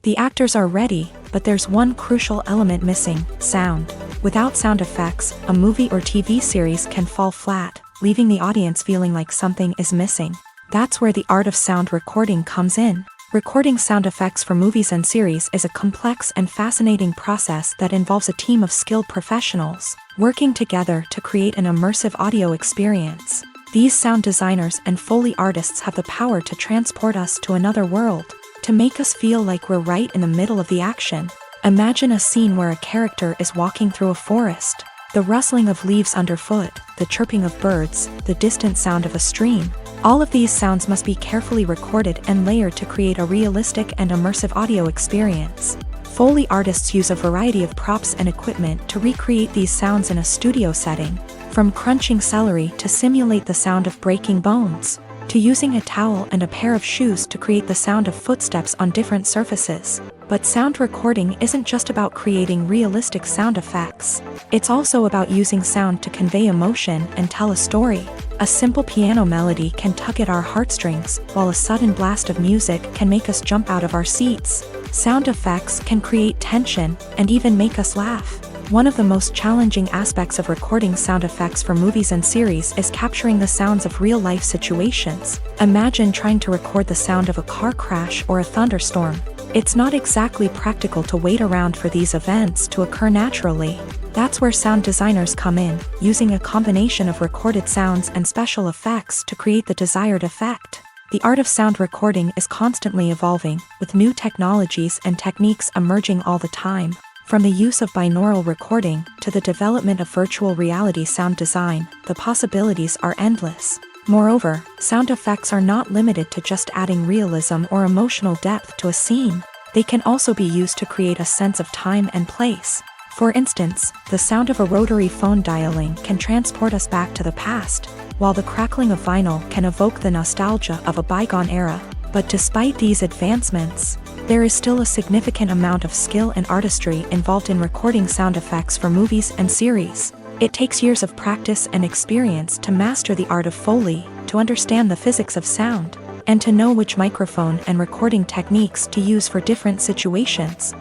The actors are ready, but there's one crucial element missing: sound. Without sound effects, a movie or TV series can fall flat, leaving the audience feeling like something is missing. That's where the art of sound recording comes in. Recording sound effects for movies and series is a complex and fascinating process that involves a team of skilled professionals working together to create an immersive audio experience. These sound designers and Foley artists have the power to transport us to another world, to make us feel like we're right in the middle of the action. Imagine a scene where a character is walking through a forest. The rustling of leaves underfoot, the chirping of birds, the distant sound of a stream. All of these sounds must be carefully recorded and layered to create a realistic and immersive audio experience. Foley artists use a variety of props and equipment to recreate these sounds in a studio setting, from crunching celery to simulate the sound of breaking bones, to using a towel and a pair of shoes to create the sound of footsteps on different surfaces. But sound recording isn't just about creating realistic sound effects. It's also about using sound to convey emotion and tell a story. A simple piano melody can tug at our heartstrings, while a sudden blast of music can make us jump out of our seats. Sound effects can create tension and even make us laugh. One of the most challenging aspects of recording sound effects for movies and series is capturing the sounds of real-life situations. Imagine trying to record the sound of a car crash or a thunderstorm. It's not exactly practical to wait around for these events to occur naturally. That's where sound designers come in, using a combination of recorded sounds and special effects to create the desired effect. The art of sound recording is constantly evolving, with new technologies and techniques emerging all the time. From the use of binaural recording to the development of virtual reality sound design, the possibilities are endless. Moreover, sound effects are not limited to just adding realism or emotional depth to a scene. They can also be used to create a sense of time and place. For instance, the sound of a rotary phone dialing can transport us back to the past, while the crackling of vinyl can evoke the nostalgia of a bygone era. But despite these advancements, there is still a significant amount of skill and artistry involved in recording sound effects for movies and series. It takes years of practice and experience to master the art of Foley, to understand the physics of sound, and to know which microphone and recording techniques to use for different situations.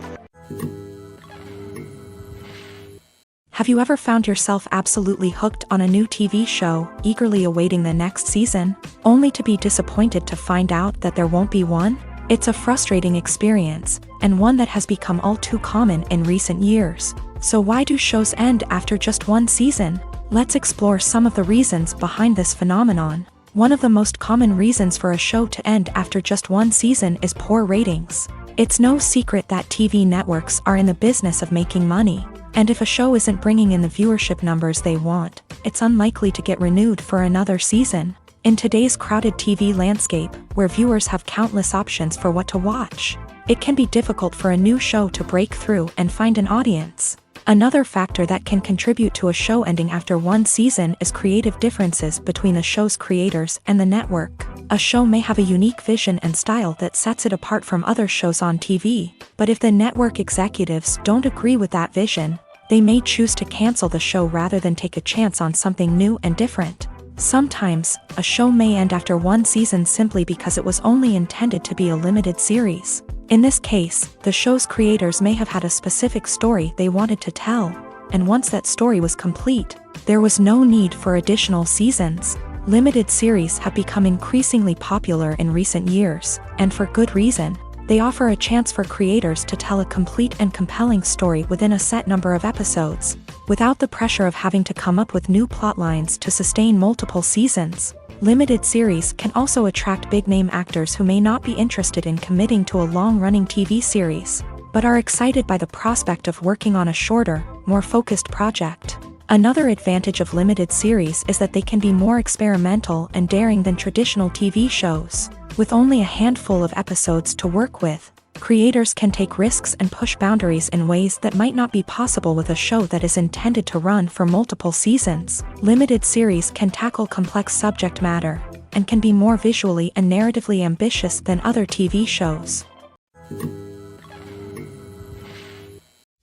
Have you ever found yourself absolutely hooked on a new TV show, eagerly awaiting the next season, only to be disappointed to find out that there won't be one? It's a frustrating experience, and one that has become all too common in recent years. So why do shows end after just one season? Let's explore some of the reasons behind this phenomenon. One of the most common reasons for a show to end after just one season is poor ratings. It's no secret that TV networks are in the business of making money, and if a show isn't bringing in the viewership numbers they want, it's unlikely to get renewed for another season. In today's crowded TV landscape, where viewers have countless options for what to watch, it can be difficult for a new show to break through and find an audience. Another factor that can contribute to a show ending after one season is creative differences between the show's creators and the network. A show may have a unique vision and style that sets it apart from other shows on TV, but if the network executives don't agree with that vision, they may choose to cancel the show rather than take a chance on something new and different. Sometimes, a show may end after one season simply because it was only intended to be a limited series. In this case, the show's creators may have had a specific story they wanted to tell, and once that story was complete, there was no need for additional seasons. Limited series have become increasingly popular in recent years, and for good reason. They offer a chance for creators to tell a complete and compelling story within a set number of episodes, without the pressure of having to come up with new plotlines to sustain multiple seasons. Limited series can also attract big-name actors who may not be interested in committing to a long-running TV series, but are excited by the prospect of working on a shorter, more focused project. Another advantage of limited series is that they can be more experimental and daring than traditional TV shows. With only a handful of episodes to work with, creators can take risks and push boundaries in ways that might not be possible with a show that is intended to run for multiple seasons. Limited series can tackle complex subject matter, and can be more visually and narratively ambitious than other TV shows.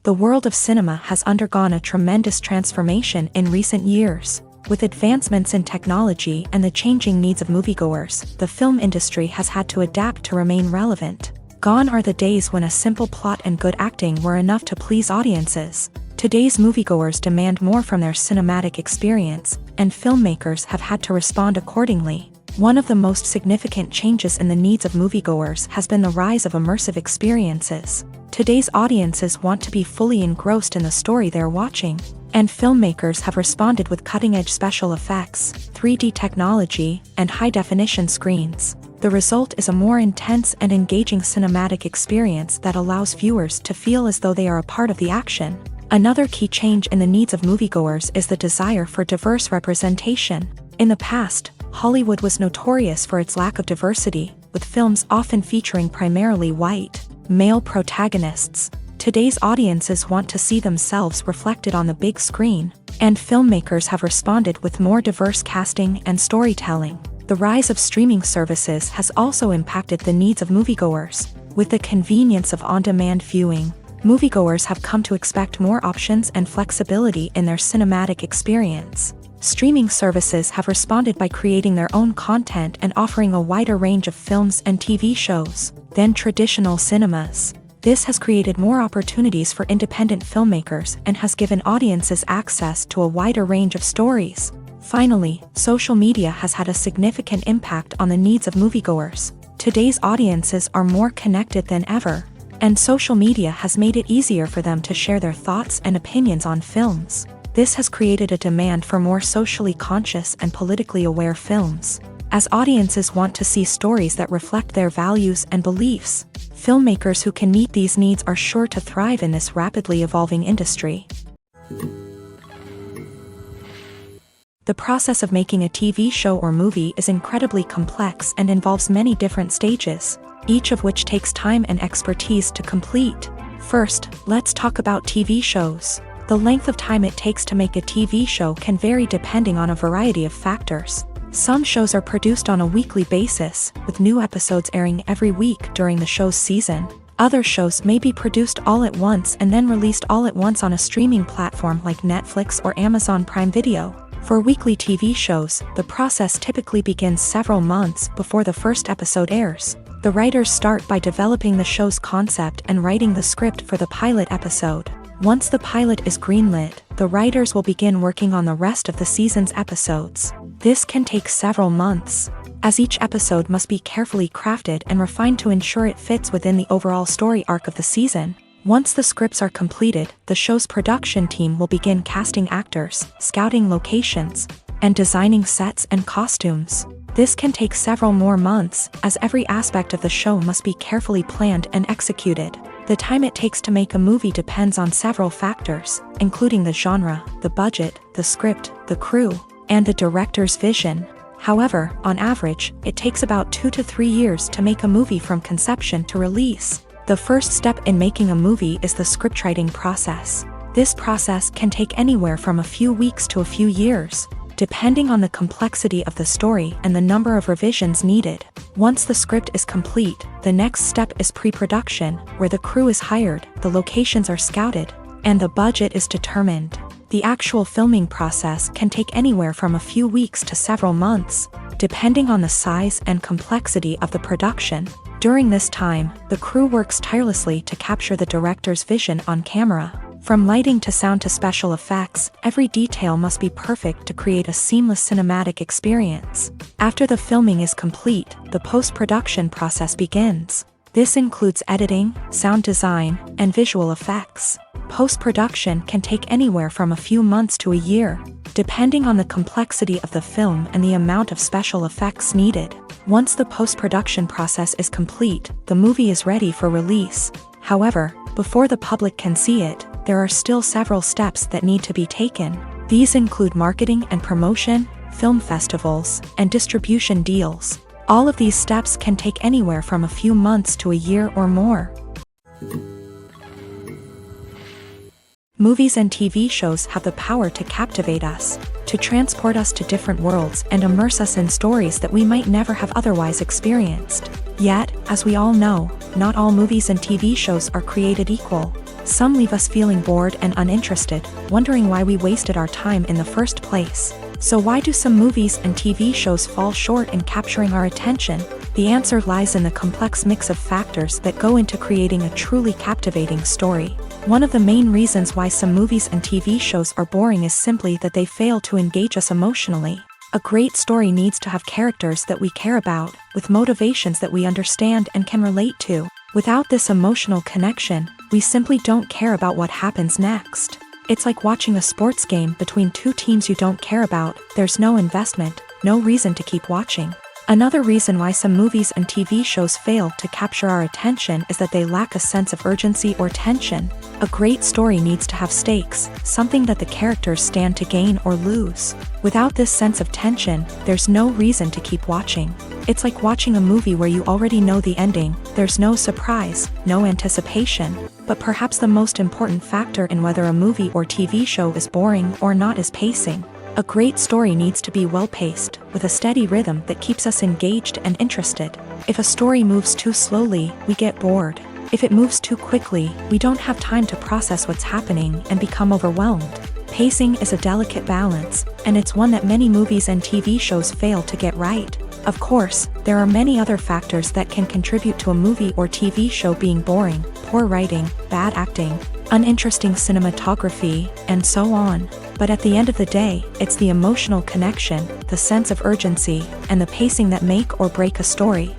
The world of cinema has undergone a tremendous transformation in recent years. With advancements in technology and the changing needs of moviegoers, the film industry has had to adapt to remain relevant. Gone are the days when a simple plot and good acting were enough to please audiences. Today's moviegoers demand more from their cinematic experience, and filmmakers have had to respond accordingly. One of the most significant changes in the needs of moviegoers has been the rise of immersive experiences. Today's audiences want to be fully engrossed in the story they're watching, and filmmakers have responded with cutting-edge special effects, 3D technology, and high-definition screens. The result is a more intense and engaging cinematic experience that allows viewers to feel as though they are a part of the action. Another key change in the needs of moviegoers is the desire for diverse representation. In the past, Hollywood was notorious for its lack of diversity, with films often featuring primarily white, male protagonists. Today's audiences want to see themselves reflected on the big screen, and filmmakers have responded with more diverse casting and storytelling. The rise of streaming services has also impacted the needs of moviegoers. With the convenience of on-demand viewing, moviegoers have come to expect more options and flexibility in their cinematic experience. Streaming services have responded by creating their own content and offering a wider range of films and TV shows than traditional cinemas. This has created more opportunities for independent filmmakers and has given audiences access to a wider range of stories. Finally, social media has had a significant impact on the needs of moviegoers. Today's audiences are more connected than ever, and social media has made it easier for them to share their thoughts and opinions on films. This has created a demand for more socially conscious and politically aware films. As audiences want to see stories that reflect their values and beliefs, filmmakers who can meet these needs are sure to thrive in this rapidly evolving industry. The process of making a TV show or movie is incredibly complex and involves many different stages, each of which takes time and expertise to complete. First, let's talk about TV shows. The length of time it takes to make a TV show can vary depending on a variety of factors. Some shows are produced on a weekly basis, with new episodes airing every week during the show's season. Other shows may be produced all at once and then released all at once on a streaming platform like Netflix or Amazon Prime Video. For weekly TV shows, the process typically begins several months before the first episode airs. The writers start by developing the show's concept and writing the script for the pilot episode. Once the pilot is greenlit, the writers will begin working on the rest of the season's episodes. This can take several months, as each episode must be carefully crafted and refined to ensure it fits within the overall story arc of the season. Once the scripts are completed, the show's production team will begin casting actors, scouting locations, and designing sets and costumes. This can take several more months, as every aspect of the show must be carefully planned and executed. The time it takes to make a movie depends on several factors, including the genre, the budget, the script, the crew, and the director's vision. However, on average, it takes about 2 to 3 years to make a movie from conception to release. The first step in making a movie is the scriptwriting process. This process can take anywhere from a few weeks to a few years, depending on the complexity of the story and the number of revisions needed. Once the script is complete, the next step is pre-production, where the crew is hired, the locations are scouted, and the budget is determined. The actual filming process can take anywhere from a few weeks to several months, depending on the size and complexity of the production. During this time, the crew works tirelessly to capture the director's vision on camera. From lighting to sound to special effects, every detail must be perfect to create a seamless cinematic experience. After the filming is complete, the post-production process begins. This includes editing, sound design, and visual effects. Post-production can take anywhere from a few months to a year, depending on the complexity of the film and the amount of special effects needed. Once the post-production process is complete, the movie is ready for release. However, before the public can see it, there are still several steps that need to be taken. These include marketing and promotion, film festivals, and distribution deals. All of these steps can take anywhere from a few months to a year or more. Movies and TV shows have the power to captivate us, to transport us to different worlds and immerse us in stories that we might never have otherwise experienced. Yet, as we all know, not all movies and TV shows are created equal. Some leave us feeling bored and uninterested, wondering why we wasted our time in the first place. So why do some movies and TV shows fall short in capturing our attention? The answer lies in the complex mix of factors that go into creating a truly captivating story. One of the main reasons why some movies and TV shows are boring is simply that they fail to engage us emotionally. A great story needs to have characters that we care about, with motivations that we understand and can relate to. Without this emotional connection, we simply don't care about what happens next. It's like watching a sports game between two teams you don't care about. There's no investment, no reason to keep watching. Another reason why some movies and TV shows fail to capture our attention is that they lack a sense of urgency or tension. A great story needs to have stakes, something that the characters stand to gain or lose. Without this sense of tension, there's no reason to keep watching. It's like watching a movie where you already know the ending. There's no surprise, no anticipation. But perhaps the most important factor in whether a movie or TV show is boring or not is pacing. A great story needs to be well-paced, with a steady rhythm that keeps us engaged and interested. If a story moves too slowly, we get bored. If it moves too quickly, we don't have time to process what's happening and become overwhelmed. Pacing is a delicate balance, and it's one that many movies and TV shows fail to get right. Of course, there are many other factors that can contribute to a movie or TV show being boring: poor writing, bad acting, uninteresting cinematography, and so on. But at the end of the day, it's the emotional connection, the sense of urgency, and the pacing that make or break a story.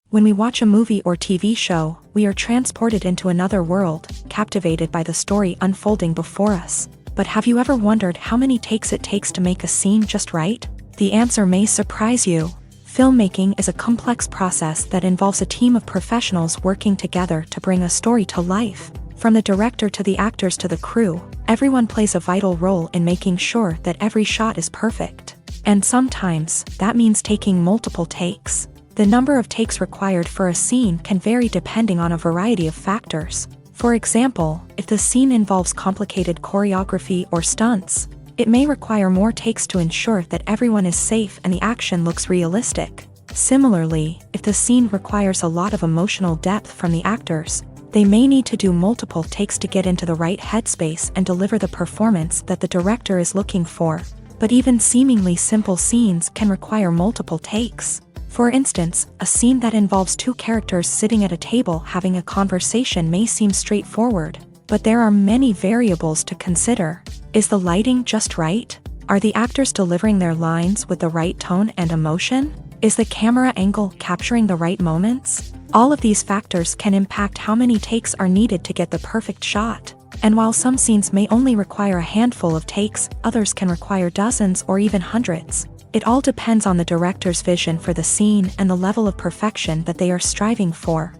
When we watch a movie or TV show, we are transported into another world, captivated by the story unfolding before us. But have you ever wondered how many takes it takes to make a scene just right? The answer may surprise you. Filmmaking is a complex process that involves a team of professionals working together to bring a story to life. From the director to the actors to the crew, everyone plays a vital role in making sure that every shot is perfect. And sometimes, that means taking multiple takes. The number of takes required for a scene can vary depending on a variety of factors. For example, if the scene involves complicated choreography or stunts, it may require more takes to ensure that everyone is safe and the action looks realistic. Similarly, if the scene requires a lot of emotional depth from the actors, they may need to do multiple takes to get into the right headspace and deliver the performance that the director is looking for. But even seemingly simple scenes can require multiple takes. For instance, a scene that involves two characters sitting at a table having a conversation may seem straightforward, but there are many variables to consider. Is the lighting just right? Are the actors delivering their lines with the right tone and emotion? Is the camera angle capturing the right moments? All of these factors can impact how many takes are needed to get the perfect shot. And while some scenes may only require a handful of takes, others can require dozens or even hundreds. It all depends on the director's vision for the scene and the level of perfection that they are striving for.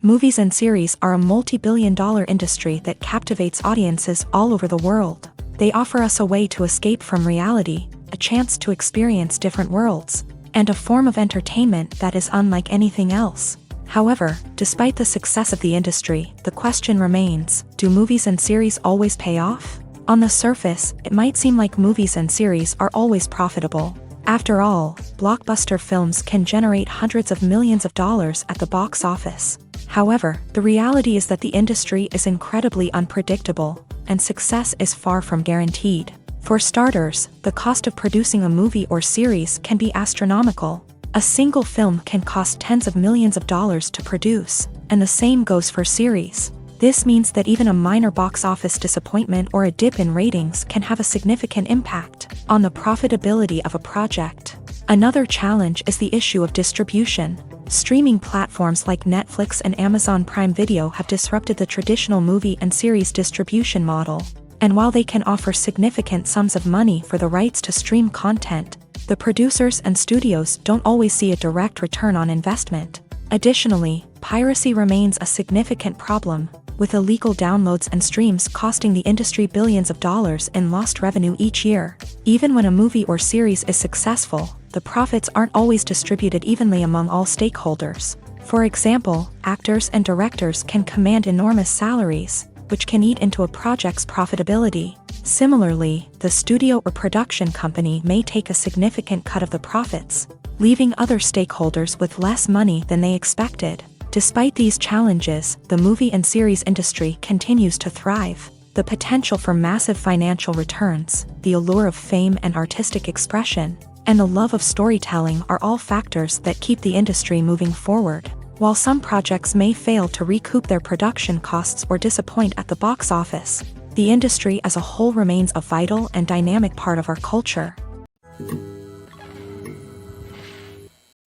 Movies and series are a multi-billion-dollar industry that captivates audiences all over the world. They offer us a way to escape from reality, a chance to experience different worlds, and a form of entertainment that is unlike anything else. However, despite the success of the industry, the question remains, do movies and series always pay off? On the surface, it might seem like movies and series are always profitable. After all, blockbuster films can generate hundreds of millions of dollars at the box office. However, the reality is that the industry is incredibly unpredictable, and success is far from guaranteed. For starters, the cost of producing a movie or series can be astronomical. A single film can cost tens of millions of dollars to produce, and the same goes for series. This means that even a minor box office disappointment or a dip in ratings can have a significant impact on the profitability of a project. Another challenge is the issue of distribution. Streaming platforms like Netflix and Amazon Prime Video have disrupted the traditional movie and series distribution model. And while they can offer significant sums of money for the rights to stream content, the producers and studios don't always see a direct return on investment. Additionally, piracy remains a significant problem, with illegal downloads and streams costing the industry billions of dollars in lost revenue each year. Even when a movie or series is successful, the profits aren't always distributed evenly among all stakeholders. For example, actors and directors can command enormous salaries, which can eat into a project's profitability. Similarly, the studio or production company may take a significant cut of the profits, leaving other stakeholders with less money than they expected. Despite these challenges, the movie and series industry continues to thrive. The potential for massive financial returns, the allure of fame and artistic expression, and the love of storytelling are all factors that keep the industry moving forward. While some projects may fail to recoup their production costs or disappoint at the box office, the industry as a whole remains a vital and dynamic part of our culture.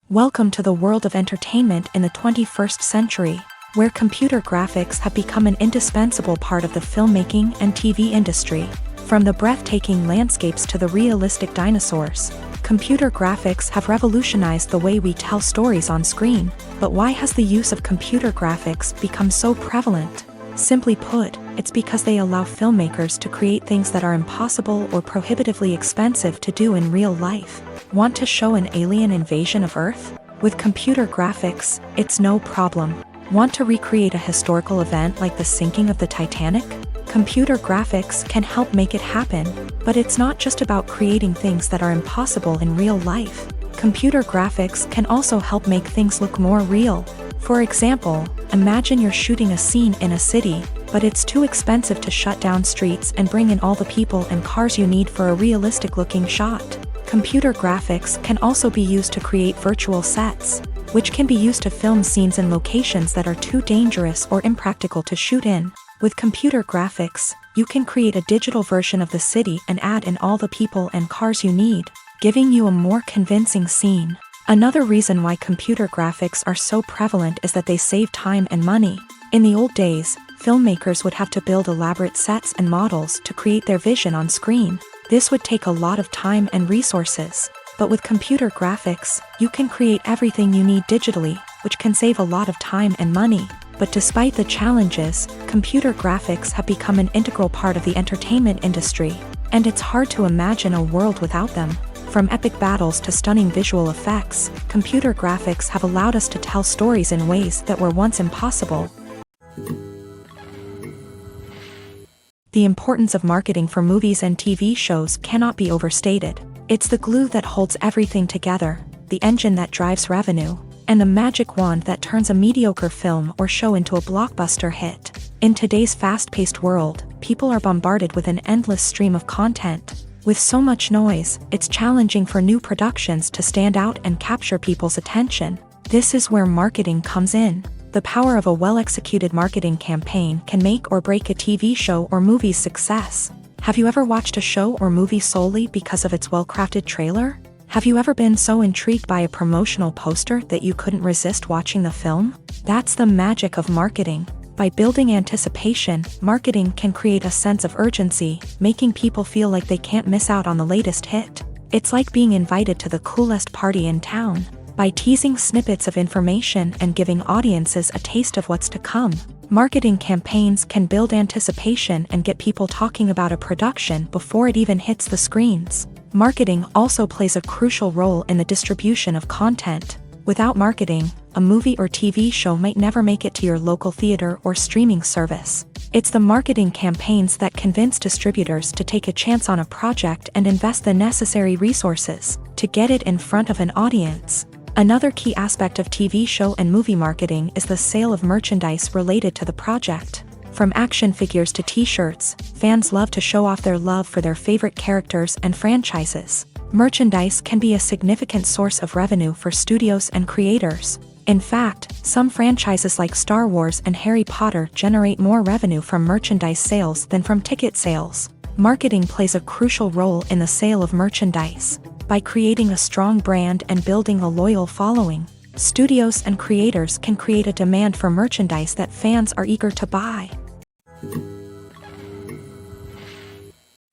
Welcome to the world of entertainment in the 21st century, where computer graphics have become an indispensable part of the filmmaking and TV industry. From the breathtaking landscapes to the realistic dinosaurs, computer graphics have revolutionized the way we tell stories on screen. But why has the use of computer graphics become so prevalent? Simply put, it's because they allow filmmakers to create things that are impossible or prohibitively expensive to do in real life. Want to show an alien invasion of Earth? With computer graphics, it's no problem. Want to recreate a historical event like the sinking of the Titanic? Computer graphics can help make it happen, but it's not just about creating things that are impossible in real life. Computer graphics can also help make things look more real. For example, imagine you're shooting a scene in a city, but it's too expensive to shut down streets and bring in all the people and cars you need for a realistic-looking shot. Computer graphics can also be used to create virtual sets, which can be used to film scenes in locations that are too dangerous or impractical to shoot in. With computer graphics, you can create a digital version of the city and add in all the people and cars you need, giving you a more convincing scene. Another reason why computer graphics are so prevalent is that they save time and money. In the old days, filmmakers would have to build elaborate sets and models to create their vision on screen. This would take a lot of time and resources. But with computer graphics, you can create everything you need digitally, which can save a lot of time and money. But despite the challenges, computer graphics have become an integral part of the entertainment industry, and it's hard to imagine a world without them. From epic battles to stunning visual effects, computer graphics have allowed us to tell stories in ways that were once impossible. The importance of marketing for movies and TV shows cannot be overstated. It's the glue that holds everything together, the engine that drives revenue, and the magic wand that turns a mediocre film or show into a blockbuster hit. In today's fast-paced world, people are bombarded with an endless stream of content. With so much noise, it's challenging for new productions to stand out and capture people's attention. This is where marketing comes in. The power of a well-executed marketing campaign can make or break a TV show or movie's success. Have you ever watched a show or movie solely because of its well-crafted trailer? Have you ever been so intrigued by a promotional poster that you couldn't resist watching the film? That's the magic of marketing. By building anticipation, marketing can create a sense of urgency, making people feel like they can't miss out on the latest hit. It's like being invited to the coolest party in town. By teasing snippets of information and giving audiences a taste of what's to come, marketing campaigns can build anticipation and get people talking about a production before it even hits the screens. Marketing also plays a crucial role in the distribution of content. Without marketing, a movie or TV show might never make it to your local theater or streaming service. It's the marketing campaigns that convince distributors to take a chance on a project and invest the necessary resources to get it in front of an audience. Another key aspect of TV show and movie marketing is the sale of merchandise related to the project. From action figures to t-shirts, fans love to show off their love for their favorite characters and franchises. Merchandise can be a significant source of revenue for studios and creators. In fact, some franchises like Star Wars and Harry Potter generate more revenue from merchandise sales than from ticket sales. Marketing plays a crucial role in the sale of merchandise. By creating a strong brand and building a loyal following, studios and creators can create a demand for merchandise that fans are eager to buy.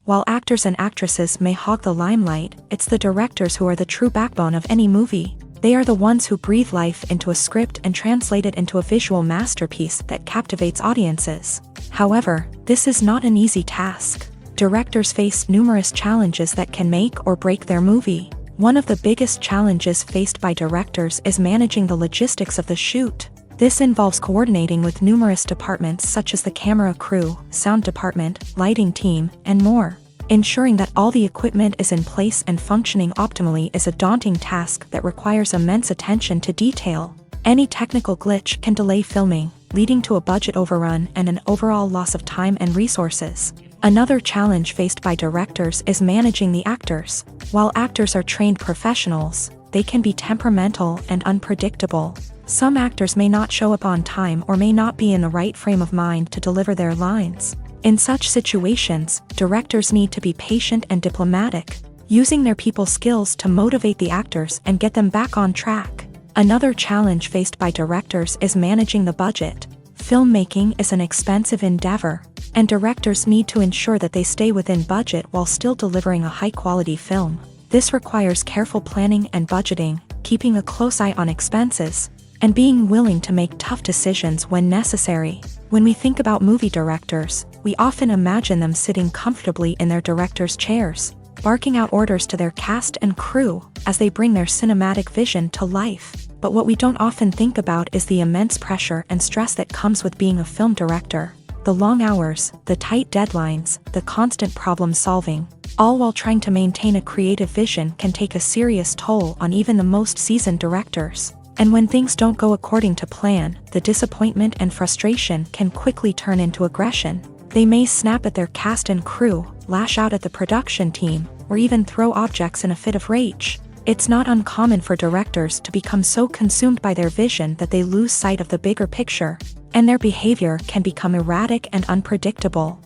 While actors and actresses may hog the limelight, it's the directors who are the true backbone of any movie. They are the ones who breathe life into a script and translate it into a visual masterpiece that captivates audiences. However, this is not an easy task. Directors face numerous challenges that can make or break their movie. One of the biggest challenges faced by directors is managing the logistics of the shoot. This involves coordinating with numerous departments such as the camera crew, sound department, lighting team, and more. Ensuring that all the equipment is in place and functioning optimally is a daunting task that requires immense attention to detail. Any technical glitch can delay filming, leading to a budget overrun and an overall loss of time and resources. Another challenge faced by directors is managing the actors. While actors are trained professionals, they can be temperamental and unpredictable. Some actors may not show up on time or may not be in the right frame of mind to deliver their lines. In such situations, directors need to be patient and diplomatic, using their people skills to motivate the actors and get them back on track. Another challenge faced by directors is managing the budget. Filmmaking is an expensive endeavor, and directors need to ensure that they stay within budget while still delivering a high-quality film. This requires careful planning and budgeting, keeping a close eye on expenses, and being willing to make tough decisions when necessary. When we think about movie directors, we often imagine them sitting comfortably in their director's chairs, barking out orders to their cast and crew as they bring their cinematic vision to life. But what we don't often think about is the immense pressure and stress that comes with being a film director. The long hours, the tight deadlines, the constant problem solving, all while trying to maintain a creative vision can take a serious toll on even the most seasoned directors. And when things don't go according to plan, the disappointment and frustration can quickly turn into aggression. They may snap at their cast and crew, lash out at the production team, or even throw objects in a fit of rage. It's not uncommon for directors to become so consumed by their vision that they lose sight of the bigger picture, and their behavior can become erratic and unpredictable.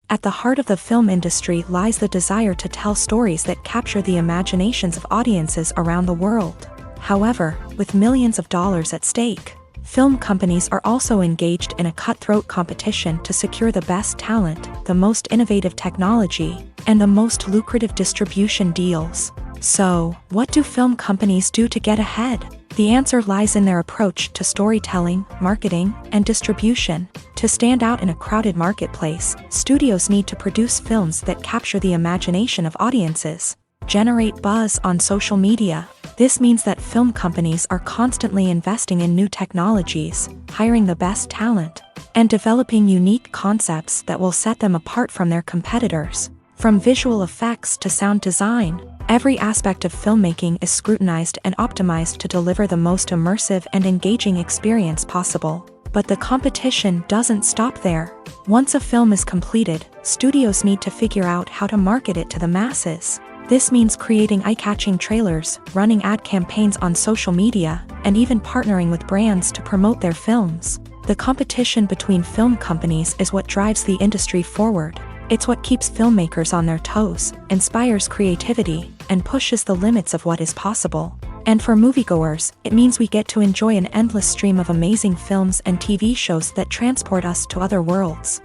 At the heart of the film industry lies the desire to tell stories that capture the imaginations of audiences around the world. However, with millions of dollars at stake, film companies are also engaged in a cutthroat competition to secure the best talent, the most innovative technology, and the most lucrative distribution deals. So, what do film companies do to get ahead? The answer lies in their approach to storytelling, marketing, and distribution. To stand out in a crowded marketplace, studios need to produce films that capture the imagination of audiences, generate buzz on social media. This means that film companies are constantly investing in new technologies, hiring the best talent, and developing unique concepts that will set them apart from their competitors. From visual effects to sound design, every aspect of filmmaking is scrutinized and optimized to deliver the most immersive and engaging experience possible. But the competition doesn't stop there. Once a film is completed, studios need to figure out how to market it to the masses. This means creating eye-catching trailers, running ad campaigns on social media, and even partnering with brands to promote their films. The competition between film companies is what drives the industry forward. It's what keeps filmmakers on their toes, inspires creativity, and pushes the limits of what is possible. And for moviegoers, it means we get to enjoy an endless stream of amazing films and TV shows that transport us to other worlds.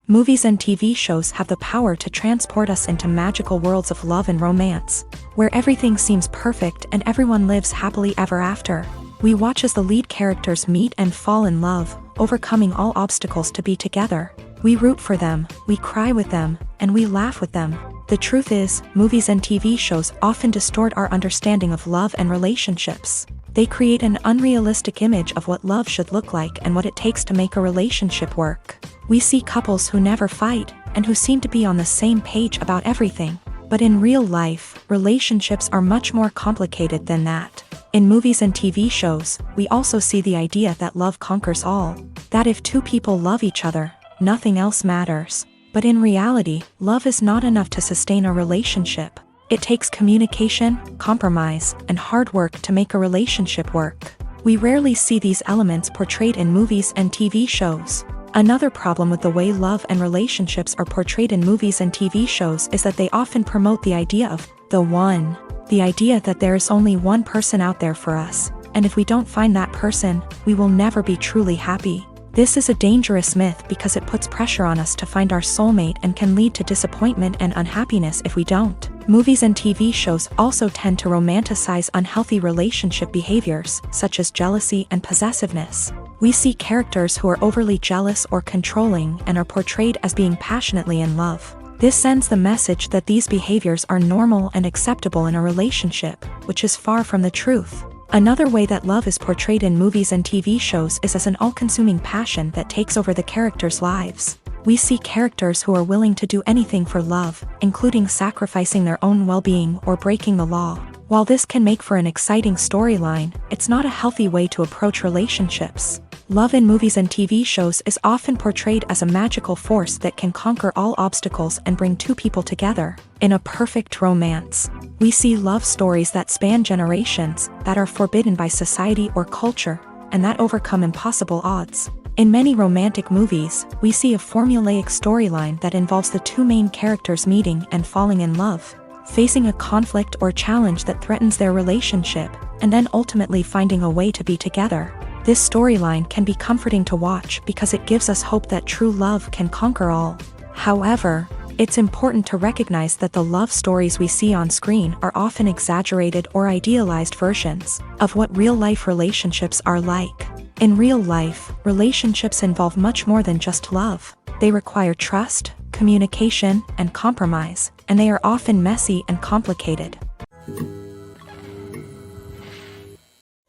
Movies and TV shows have the power to transport us into magical worlds of love and romance, where everything seems perfect and everyone lives happily ever after. We watch as the lead characters meet and fall in love, overcoming all obstacles to be together. We root for them, we cry with them, and we laugh with them. The truth is, movies and TV shows often distort our understanding of love and relationships. They create an unrealistic image of what love should look like and what it takes to make a relationship work. We see couples who never fight, and who seem to be on the same page about everything. But in real life, relationships are much more complicated than that. In movies and TV shows, we also see the idea that love conquers all. That if two people love each other, nothing else matters. But in reality, love is not enough to sustain a relationship. It takes communication, compromise, and hard work to make a relationship work. We rarely see these elements portrayed in movies and TV shows. Another problem with the way love and relationships are portrayed in movies and TV shows is that they often promote the idea of the one. The idea that there is only one person out there for us, and if we don't find that person, we will never be truly happy. This is a dangerous myth because it puts pressure on us to find our soulmate and can lead to disappointment and unhappiness if we don't. Movies and TV shows also tend to romanticize unhealthy relationship behaviors, such as jealousy and possessiveness. We see characters who are overly jealous or controlling and are portrayed as being passionately in love. This sends the message that these behaviors are normal and acceptable in a relationship, which is far from the truth. Another way that love is portrayed in movies and TV shows is as an all-consuming passion that takes over the characters' lives. We see characters who are willing to do anything for love, including sacrificing their own well-being or breaking the law. While this can make for an exciting storyline, it's not a healthy way to approach relationships. Love in movies and TV shows is often portrayed as a magical force that can conquer all obstacles and bring two people together. In a perfect romance, we see love stories that span generations, that are forbidden by society or culture, and that overcome impossible odds. In many romantic movies, we see a formulaic storyline that involves the two main characters meeting and falling in love, facing a conflict or challenge that threatens their relationship, and then ultimately finding a way to be together. This storyline can be comforting to watch because it gives us hope that true love can conquer all. However, it's important to recognize that the love stories we see on screen are often exaggerated or idealized versions of what real-life relationships are like. In real life, relationships involve much more than just love. They require trust, communication, and compromise, and they are often messy and complicated.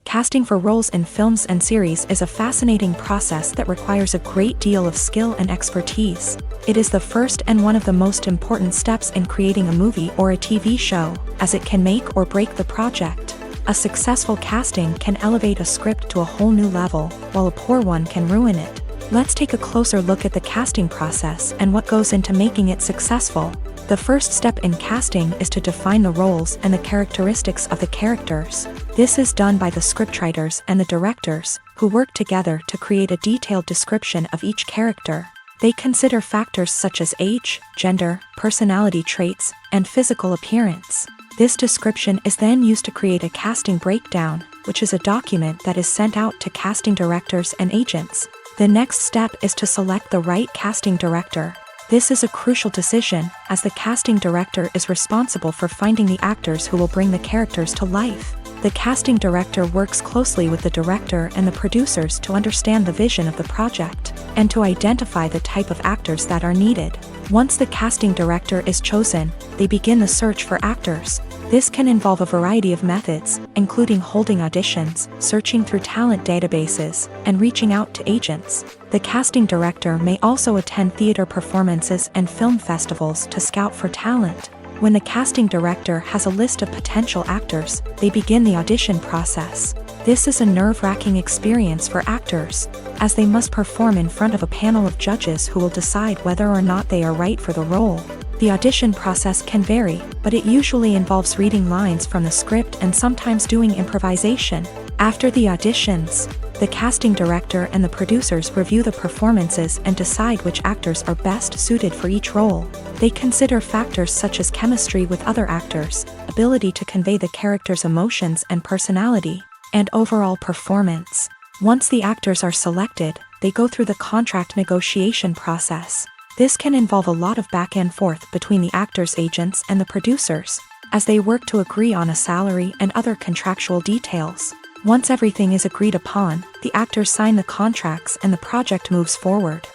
Casting for roles in films and series is a fascinating process that requires a great deal of skill and expertise. It is the first and one of the most important steps in creating a movie or a TV show, as it can make or break the project. A successful casting can elevate a script to a whole new level, while a poor one can ruin it. Let's take a closer look at the casting process and what goes into making it successful. The first step in casting is to define the roles and the characteristics of the characters. This is done by the scriptwriters and the directors, who work together to create a detailed description of each character. They consider factors such as age, gender, personality traits, and physical appearance. This description is then used to create a casting breakdown, which is a document that is sent out to casting directors and agents. The next step is to select the right casting director. This is a crucial decision, as the casting director is responsible for finding the actors who will bring the characters to life. The casting director works closely with the director and the producers to understand the vision of the project, and to identify the type of actors that are needed. Once the casting director is chosen, they begin the search for actors. This can involve a variety of methods, including holding auditions, searching through talent databases, and reaching out to agents. The casting director may also attend theater performances and film festivals to scout for talent. When the casting director has a list of potential actors, they begin the audition process. This is a nerve-wracking experience for actors, as they must perform in front of a panel of judges who will decide whether or not they are right for the role. The audition process can vary, but it usually involves reading lines from the script and sometimes doing improvisation. After the auditions, the casting director and the producers review the performances and decide which actors are best suited for each role. They consider factors such as chemistry with other actors, ability to convey the character's emotions and personality, and overall performance. Once the actors are selected, they go through the contract negotiation process. This can involve a lot of back and forth between the actors' agents and the producers, as they work to agree on a salary and other contractual details. Once everything is agreed upon, the actors sign the contracts and the project moves forward.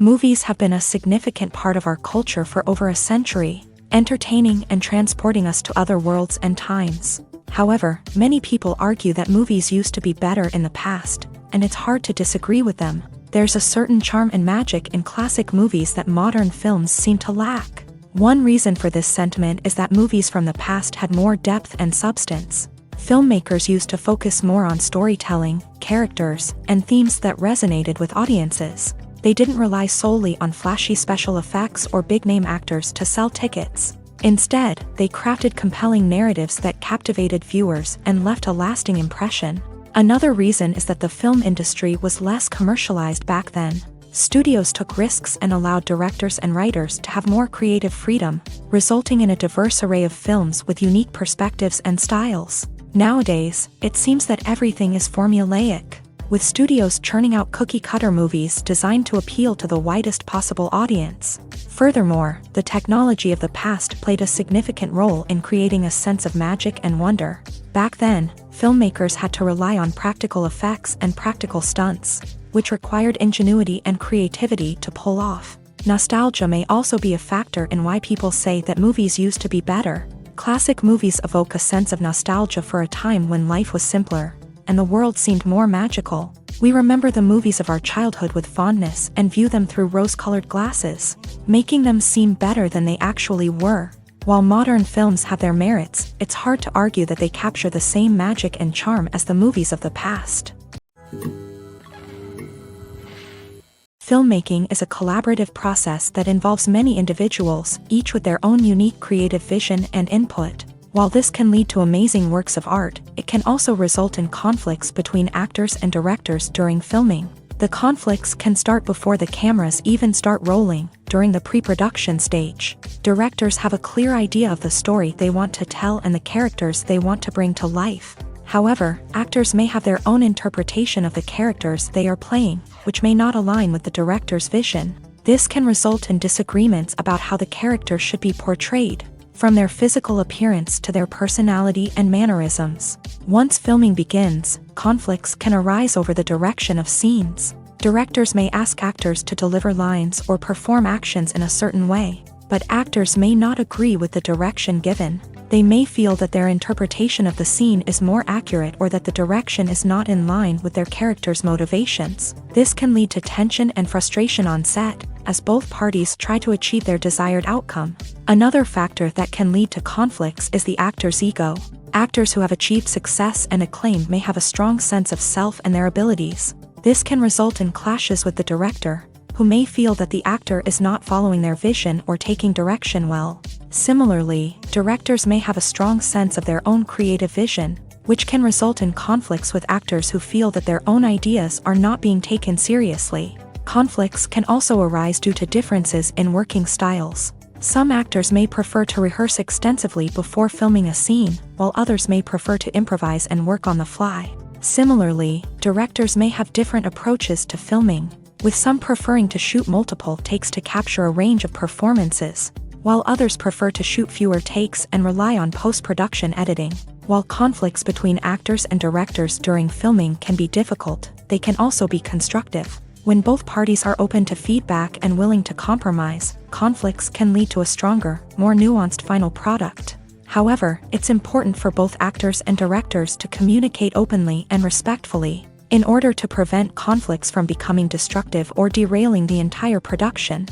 Movies have been a significant part of our culture for over a century, entertaining and transporting us to other worlds and times. However, many people argue that movies used to be better in the past, and it's hard to disagree with them. There's a certain charm and magic in classic movies that modern films seem to lack. One reason for this sentiment is that movies from the past had more depth and substance. Filmmakers used to focus more on storytelling, characters, and themes that resonated with audiences. They didn't rely solely on flashy special effects or big-name actors to sell tickets. Instead, they crafted compelling narratives that captivated viewers and left a lasting impression. Another reason is that the film industry was less commercialized back then. Studios took risks and allowed directors and writers to have more creative freedom, resulting in a diverse array of films with unique perspectives and styles. Nowadays, it seems that everything is formulaic, with studios churning out cookie-cutter movies designed to appeal to the widest possible audience. Furthermore, the technology of the past played a significant role in creating a sense of magic and wonder. Back then, filmmakers had to rely on practical effects and practical stunts, which required ingenuity and creativity to pull off. Nostalgia may also be a factor in why people say that movies used to be better. Classic movies evoke a sense of nostalgia for a time when life was simpler, and the world seemed more magical. We remember the movies of our childhood with fondness and view them through rose-colored glasses, making them seem better than they actually were. While modern films have their merits, it's hard to argue that they capture the same magic and charm as the movies of the past. Filmmaking is a collaborative process that involves many individuals, each with their own unique creative vision and input. While this can lead to amazing works of art, it can also result in conflicts between actors and directors during filming. The conflicts can start before the cameras even start rolling, during the pre-production stage. Directors have a clear idea of the story they want to tell and the characters they want to bring to life. However, actors may have their own interpretation of the characters they are playing, which may not align with the director's vision. This can result in disagreements about how the characters should be portrayed, from their physical appearance to their personality and mannerisms. Once filming begins, conflicts can arise over the direction of scenes. Directors may ask actors to deliver lines or perform actions in a certain way, but actors may not agree with the direction given. They may feel that their interpretation of the scene is more accurate or that the direction is not in line with their character's motivations. This can lead to tension and frustration on set, as both parties try to achieve their desired outcome. Another factor that can lead to conflicts is the actor's ego. Actors who have achieved success and acclaim may have a strong sense of self and their abilities. This can result in clashes with the director, who may feel that the actor is not following their vision or taking direction well. Similarly, directors may have a strong sense of their own creative vision, which can result in conflicts with actors who feel that their own ideas are not being taken seriously. Conflicts can also arise due to differences in working styles. Some actors may prefer to rehearse extensively before filming a scene, while others may prefer to improvise and work on the fly. Similarly, directors may have different approaches to filming, with some preferring to shoot multiple takes to capture a range of performances, while others prefer to shoot fewer takes and rely on post-production editing. While conflicts between actors and directors during filming can be difficult, they can also be constructive. When both parties are open to feedback and willing to compromise, conflicts can lead to a stronger, more nuanced final product. However, it's important for both actors and directors to communicate openly and respectfully, in order to prevent conflicts from becoming destructive or derailing the entire production.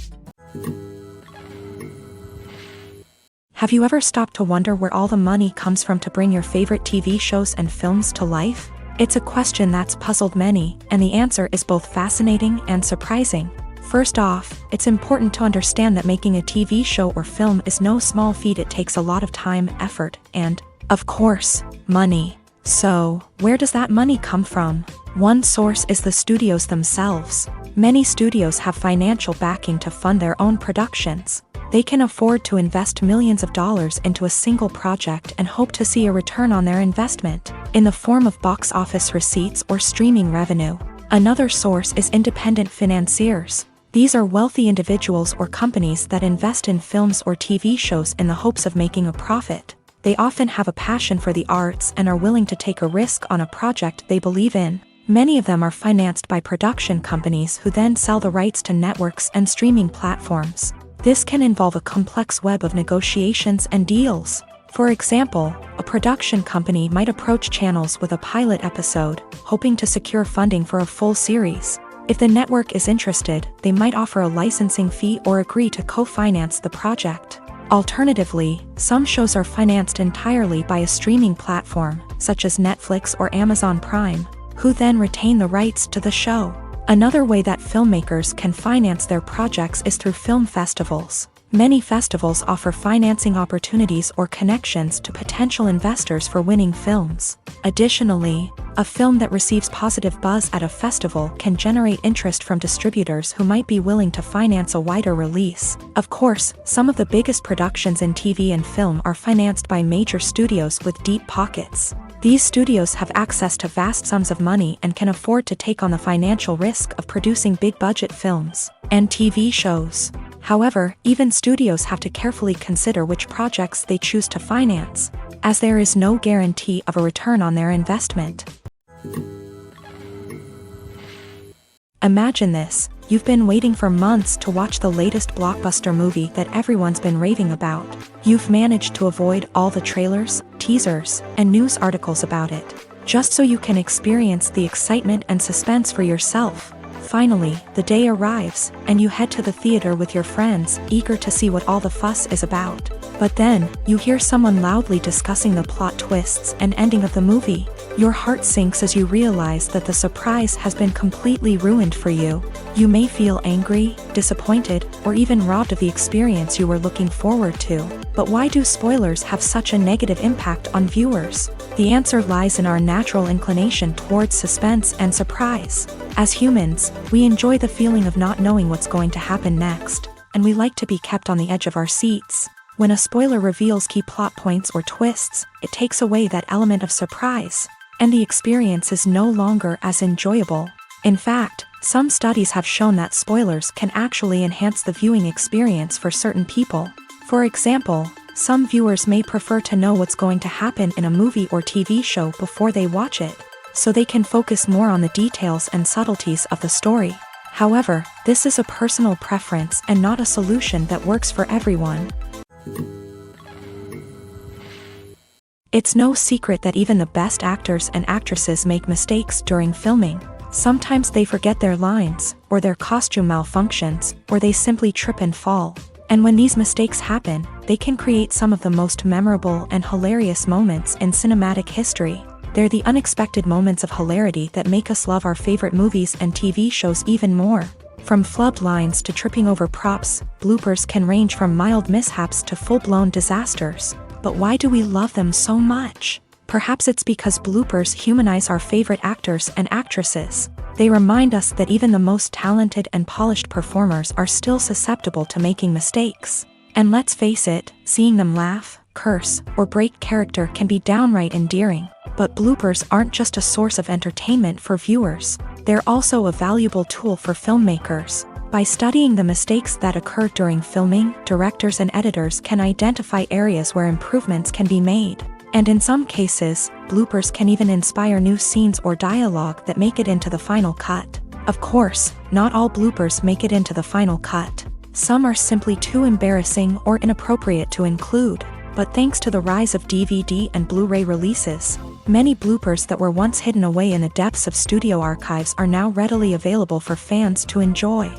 Have you ever stopped to wonder where all the money comes from to bring your favorite TV shows and films to life? It's a question that's puzzled many, and the answer is both fascinating and surprising. First off, it's important to understand that making a TV show or film is no small feat. It takes a lot of time, effort, and, of course, money. So, where does that money come from? One source is the studios themselves. Many studios have financial backing to fund their own productions. They can afford to invest millions of dollars into a single project and hope to see a return on their investment, in the form of box office receipts or streaming revenue. Another source is independent financiers. These are wealthy individuals or companies that invest in films or TV shows in the hopes of making a profit. They often have a passion for the arts and are willing to take a risk on a project they believe in. Many of them are financed by production companies who then sell the rights to networks and streaming platforms. This can involve a complex web of negotiations and deals. For example, a production company might approach channels with a pilot episode, hoping to secure funding for a full series. If the network is interested, they might offer a licensing fee or agree to co-finance the project. Alternatively, some shows are financed entirely by a streaming platform, such as Netflix or Amazon Prime, who then retain the rights to the show. Another way that filmmakers can finance their projects is through film festivals. Many festivals offer financing opportunities or connections to potential investors for winning films. Additionally, a film that receives positive buzz at a festival can generate interest from distributors who might be willing to finance a wider release. Of course, some of the biggest productions in TV and film are financed by major studios with deep pockets. These studios have access to vast sums of money and can afford to take on the financial risk of producing big-budget films and TV shows. However, even studios have to carefully consider which projects they choose to finance, as there is no guarantee of a return on their investment. Imagine this: you've been waiting for months to watch the latest blockbuster movie that everyone's been raving about. You've managed to avoid all the trailers, teasers, and news articles about it, just so you can experience the excitement and suspense for yourself. Finally, the day arrives, and you head to the theater with your friends, eager to see what all the fuss is about. But then, you hear someone loudly discussing the plot twists and ending of the movie. Your heart sinks as you realize that the surprise has been completely ruined for you. You may feel angry, disappointed, or even robbed of the experience you were looking forward to. But why do spoilers have such a negative impact on viewers? The answer lies in our natural inclination towards suspense and surprise. As humans, we enjoy the feeling of not knowing what's going to happen next, and we like to be kept on the edge of our seats. When a spoiler reveals key plot points or twists, it takes away that element of surprise, and the experience is no longer as enjoyable. In fact, some studies have shown that spoilers can actually enhance the viewing experience for certain people. For example, some viewers may prefer to know what's going to happen in a movie or TV show before they watch it, so they can focus more on the details and subtleties of the story. However, this is a personal preference and not a solution that works for everyone. It's no secret that even the best actors and actresses make mistakes during filming. Sometimes they forget their lines, or their costume malfunctions, or they simply trip and fall. And when these mistakes happen, they can create some of the most memorable and hilarious moments in cinematic history. They're the unexpected moments of hilarity that make us love our favorite movies and TV shows even more. From flubbed lines to tripping over props, bloopers can range from mild mishaps to full-blown disasters. But why do we love them so much? Perhaps it's because bloopers humanize our favorite actors and actresses. They remind us that even the most talented and polished performers are still susceptible to making mistakes. And let's face it, seeing them laugh, curse, or break character can be downright endearing. But bloopers aren't just a source of entertainment for viewers. They're also a valuable tool for filmmakers. By studying the mistakes that occur during filming, directors and editors can identify areas where improvements can be made. And in some cases, bloopers can even inspire new scenes or dialogue that make it into the final cut. Of course, not all bloopers make it into the final cut. Some are simply too embarrassing or inappropriate to include. But thanks to the rise of DVD and Blu-ray releases, many bloopers that were once hidden away in the depths of studio archives are now readily available for fans to enjoy.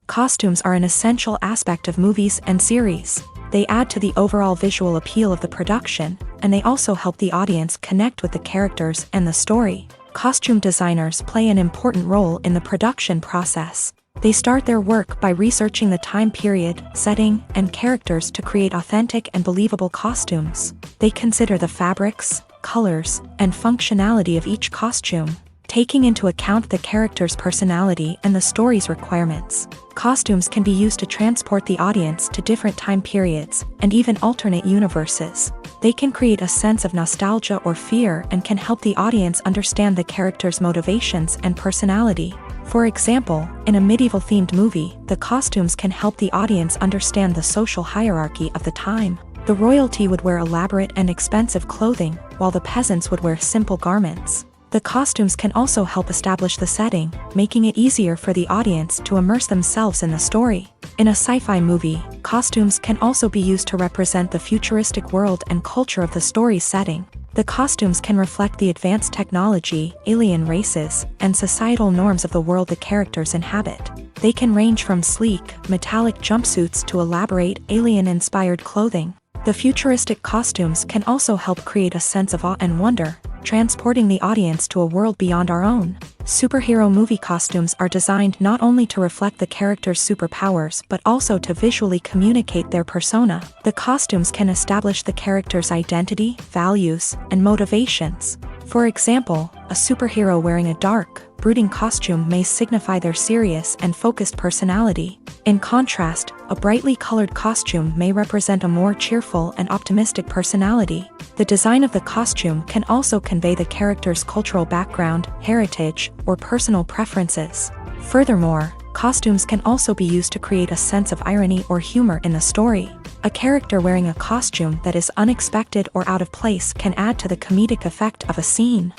Costumes are an essential aspect of movies and series. They add to the overall visual appeal of the production, and they also help the audience connect with the characters and the story. Costume designers play an important role in the production process. They start their work by researching the time period, setting, and characters to create authentic and believable costumes. They consider the fabrics, colors, and functionality of each costume, taking into account the character's personality and the story's requirements. Costumes can be used to transport the audience to different time periods, and even alternate universes. They can create a sense of nostalgia or fear and can help the audience understand the character's motivations and personality. For example, in a medieval-themed movie, the costumes can help the audience understand the social hierarchy of the time. The royalty would wear elaborate and expensive clothing, while the peasants would wear simple garments. The costumes can also help establish the setting, making it easier for the audience to immerse themselves in the story. In a sci-fi movie, costumes can also be used to represent the futuristic world and culture of the story's setting. The costumes can reflect the advanced technology, alien races, and societal norms of the world the characters inhabit. They can range from sleek, metallic jumpsuits to elaborate, alien-inspired clothing. The futuristic costumes can also help create a sense of awe and wonder, transporting the audience to a world beyond our own. Superhero movie costumes are designed not only to reflect the character's superpowers but also to visually communicate their persona. The costumes can establish the character's identity, values, and motivations. For example, a superhero wearing a dark, brooding costume may signify their serious and focused personality. In contrast, a brightly colored costume may represent a more cheerful and optimistic personality. The design of the costume can also convey the character's cultural background, heritage, or personal preferences. Furthermore, costumes can also be used to create a sense of irony or humor in the story. A character wearing a costume that is unexpected or out of place can add to the comedic effect of a scene.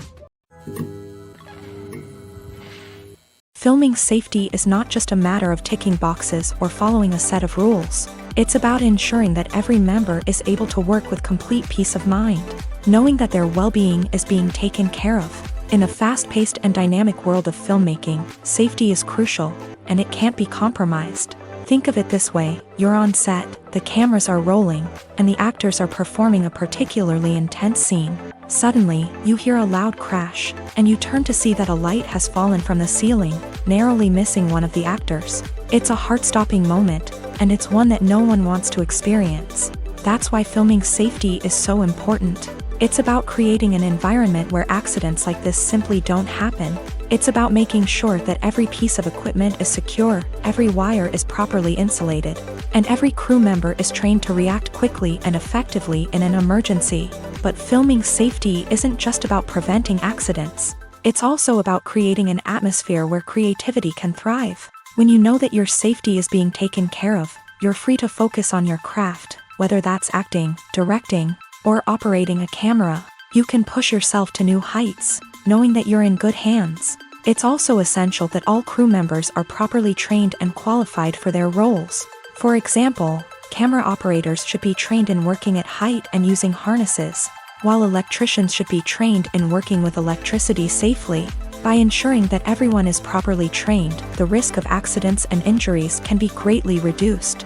Filming safety is not just a matter of ticking boxes or following a set of rules. It's about ensuring that every member is able to work with complete peace of mind, knowing that their well-being is being taken care of. In a fast-paced and dynamic world of filmmaking, safety is crucial, and it can't be compromised. Think of it this way: you're on set, the cameras are rolling, and the actors are performing a particularly intense scene. Suddenly, you hear a loud crash, and you turn to see that a light has fallen from the ceiling, narrowly missing one of the actors. It's a heart-stopping moment, and it's one that no one wants to experience. That's why filming safety is so important. It's about creating an environment where accidents like this simply don't happen. It's about making sure that every piece of equipment is secure, every wire is properly insulated, and every crew member is trained to react quickly and effectively in an emergency. But filming safety isn't just about preventing accidents. It's also about creating an atmosphere where creativity can thrive. When you know that your safety is being taken care of, you're free to focus on your craft, whether that's acting, directing, or operating a camera. You can push yourself to new heights, knowing that you're in good hands. It's also essential that all crew members are properly trained and qualified for their roles. For example, camera operators should be trained in working at height and using harnesses, while electricians should be trained in working with electricity safely. By ensuring that everyone is properly trained, the risk of accidents and injuries can be greatly reduced.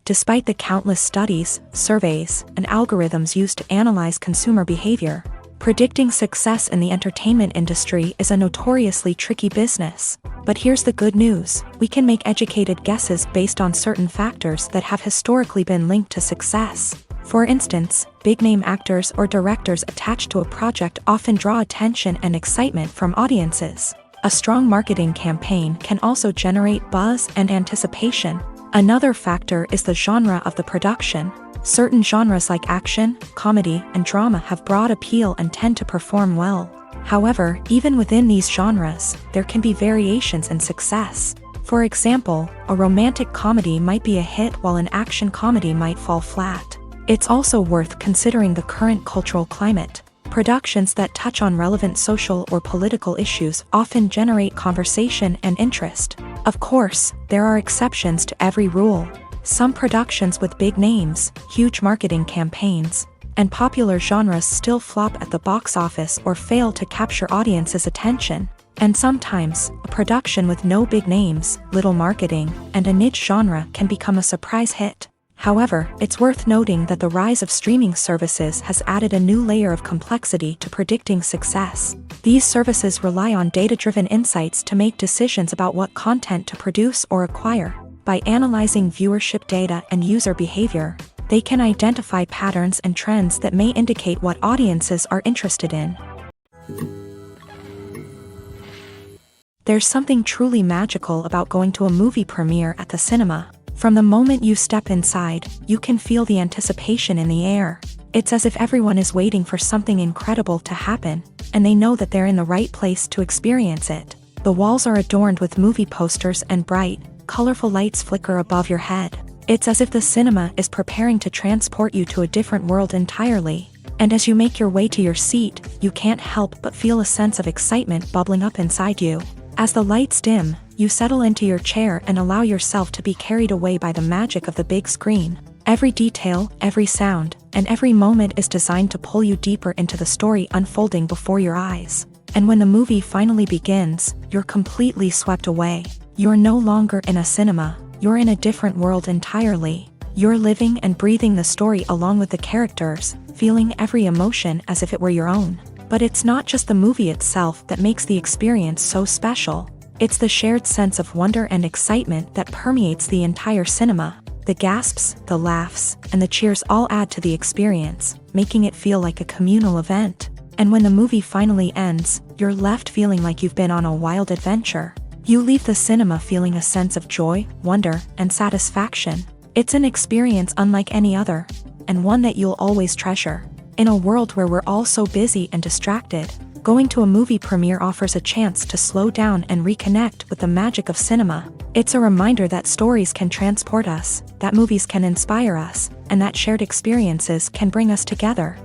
Despite the countless studies, surveys, and algorithms used to analyze consumer behavior, predicting success in the entertainment industry is a notoriously tricky business. But here's the good news: we can make educated guesses based on certain factors that have historically been linked to success. For instance, big-name actors or directors attached to a project often draw attention and excitement from audiences. A strong marketing campaign can also generate buzz and anticipation. Another factor is the genre of the production. Certain genres like action, comedy, and drama have broad appeal and tend to perform well. However, even within these genres, there can be variations in success. For example, a romantic comedy might be a hit while an action comedy might fall flat. It's also worth considering the current cultural climate. Productions that touch on relevant social or political issues often generate conversation and interest. Of course, there are exceptions to every rule. Some productions with big names, huge marketing campaigns, and popular genres still flop at the box office or fail to capture audiences' attention. And sometimes, a production with no big names, little marketing, and a niche genre can become a surprise hit. However, it's worth noting that the rise of streaming services has added a new layer of complexity to predicting success. These services rely on data-driven insights to make decisions about what content to produce or acquire. By analyzing viewership data and user behavior, they can identify patterns and trends that may indicate what audiences are interested in. There's something truly magical about going to a movie premiere at the cinema. From the moment you step inside, you can feel the anticipation in the air. It's as if everyone is waiting for something incredible to happen, and they know that they're in the right place to experience it. The walls are adorned with movie posters and bright, colorful lights flicker above your head. It's as if the cinema is preparing to transport you to a different world entirely. And as you make your way to your seat, you can't help but feel a sense of excitement bubbling up inside you. As the lights dim, you settle into your chair and allow yourself to be carried away by the magic of the big screen. Every detail, every sound, and every moment is designed to pull you deeper into the story unfolding before your eyes. And when the movie finally begins, you're completely swept away. You're no longer in a cinema, you're in a different world entirely. You're living and breathing the story along with the characters, feeling every emotion as if it were your own. But it's not just the movie itself that makes the experience so special. It's the shared sense of wonder and excitement that permeates the entire cinema. The gasps, the laughs, and the cheers all add to the experience, making it feel like a communal event. And when the movie finally ends, you're left feeling like you've been on a wild adventure. You leave the cinema feeling a sense of joy, wonder, and satisfaction. It's an experience unlike any other, and one that you'll always treasure. In a world where we're all so busy and distracted, going to a movie premiere offers a chance to slow down and reconnect with the magic of cinema. It's a reminder that stories can transport us, that movies can inspire us, and that shared experiences can bring us together.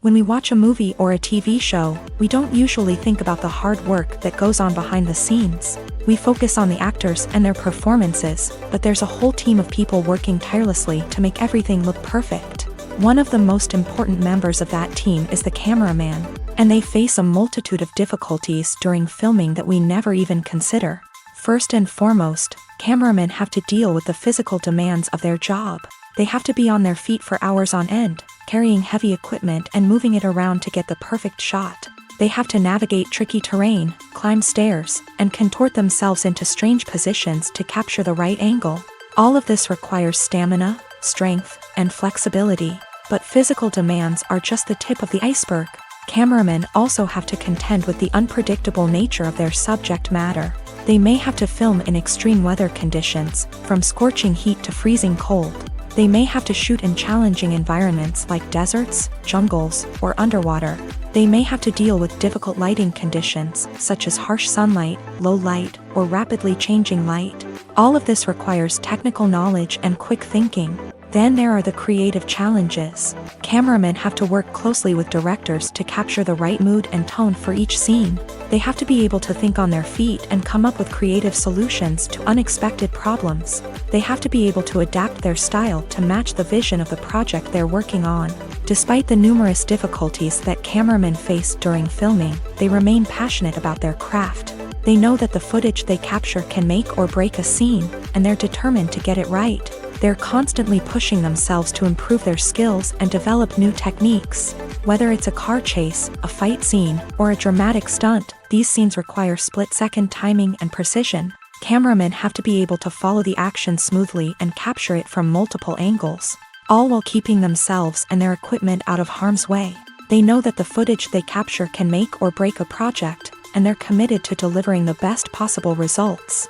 When we watch a movie or a TV show, we don't usually think about the hard work that goes on behind the scenes. We focus on the actors and their performances, but there's a whole team of people working tirelessly to make everything look perfect. One of the most important members of that team is the cameraman, and they face a multitude of difficulties during filming that we never even consider. First and foremost, cameramen have to deal with the physical demands of their job. They have to be on their feet for hours on end, carrying heavy equipment and moving it around to get the perfect shot. They have to navigate tricky terrain, climb stairs, and contort themselves into strange positions to capture the right angle. All of this requires stamina, strength, and flexibility. But physical demands are just the tip of the iceberg. Cameramen also have to contend with the unpredictable nature of their subject matter. They may have to film in extreme weather conditions, from scorching heat to freezing cold. They may have to shoot in challenging environments like deserts, jungles, or underwater. They may have to deal with difficult lighting conditions, such as harsh sunlight, low light, or rapidly changing light. All of this requires technical knowledge and quick thinking. Then there are the creative challenges. Cameramen have to work closely with directors to capture the right mood and tone for each scene. They have to be able to think on their feet and come up with creative solutions to unexpected problems. They have to be able to adapt their style to match the vision of the project they're working on. Despite the numerous difficulties that cameramen face during filming, they remain passionate about their craft. They know that the footage they capture can make or break a scene, and they're determined to get it right. They're constantly pushing themselves to improve their skills and develop new techniques. Whether it's a car chase, a fight scene, or a dramatic stunt, these scenes require split-second timing and precision. Cameramen have to be able to follow the action smoothly and capture it from multiple angles, all while keeping themselves and their equipment out of harm's way. They know that the footage they capture can make or break a project, and they're committed to delivering the best possible results.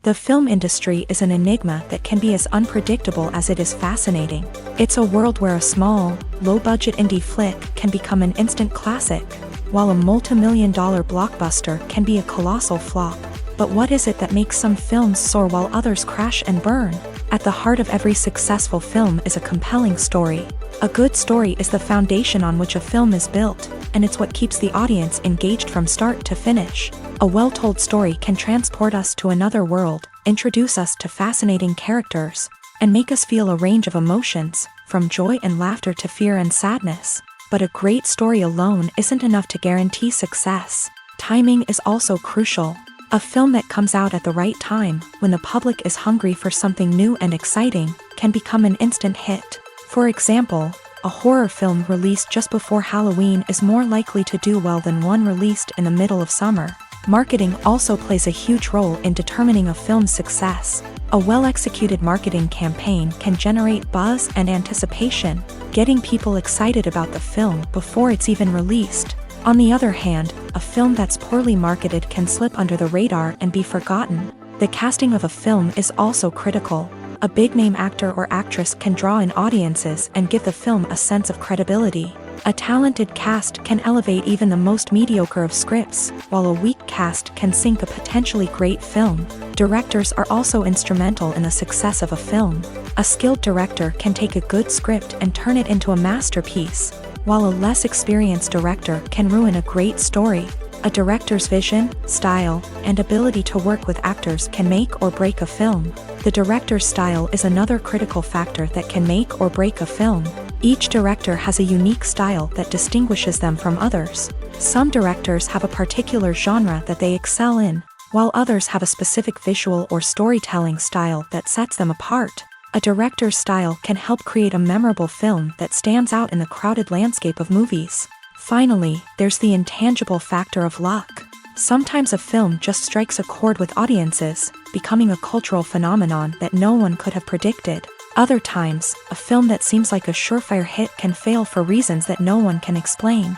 The film industry is an enigma that can be as unpredictable as it is fascinating. It's a world where a small, low-budget indie flick can become an instant classic, while a multi-million-dollar blockbuster can be a colossal flop. But what is it that makes some films soar while others crash and burn? At the heart of every successful film is a compelling story. A good story is the foundation on which a film is built, and it's what keeps the audience engaged from start to finish. A well-told story can transport us to another world, introduce us to fascinating characters, and make us feel a range of emotions, from joy and laughter to fear and sadness. But a great story alone isn't enough to guarantee success. Timing is also crucial. A film that comes out at the right time, when the public is hungry for something new and exciting, can become an instant hit. For example, a horror film released just before Halloween is more likely to do well than one released in the middle of summer. Marketing also plays a huge role in determining a film's success. A well-executed marketing campaign can generate buzz and anticipation, getting people excited about the film before it's even released. On the other hand, a film that's poorly marketed can slip under the radar and be forgotten. The casting of a film is also critical. A big-name actor or actress can draw in audiences and give the film a sense of credibility. A talented cast can elevate even the most mediocre of scripts, while a weak cast can sink a potentially great film. Directors are also instrumental in the success of a film. A skilled director can take a good script and turn it into a masterpiece, while a less experienced director can ruin a great story. A director's vision, style, and ability to work with actors can make or break a film. The director's style is another critical factor that can make or break a film. Each director has a unique style that distinguishes them from others. Some directors have a particular genre that they excel in, while others have a specific visual or storytelling style that sets them apart. A director's style can help create a memorable film that stands out in the crowded landscape of movies. Finally, there's the intangible factor of luck. Sometimes a film just strikes a chord with audiences, becoming a cultural phenomenon that no one could have predicted. Other times, a film that seems like a surefire hit can fail for reasons that no one can explain.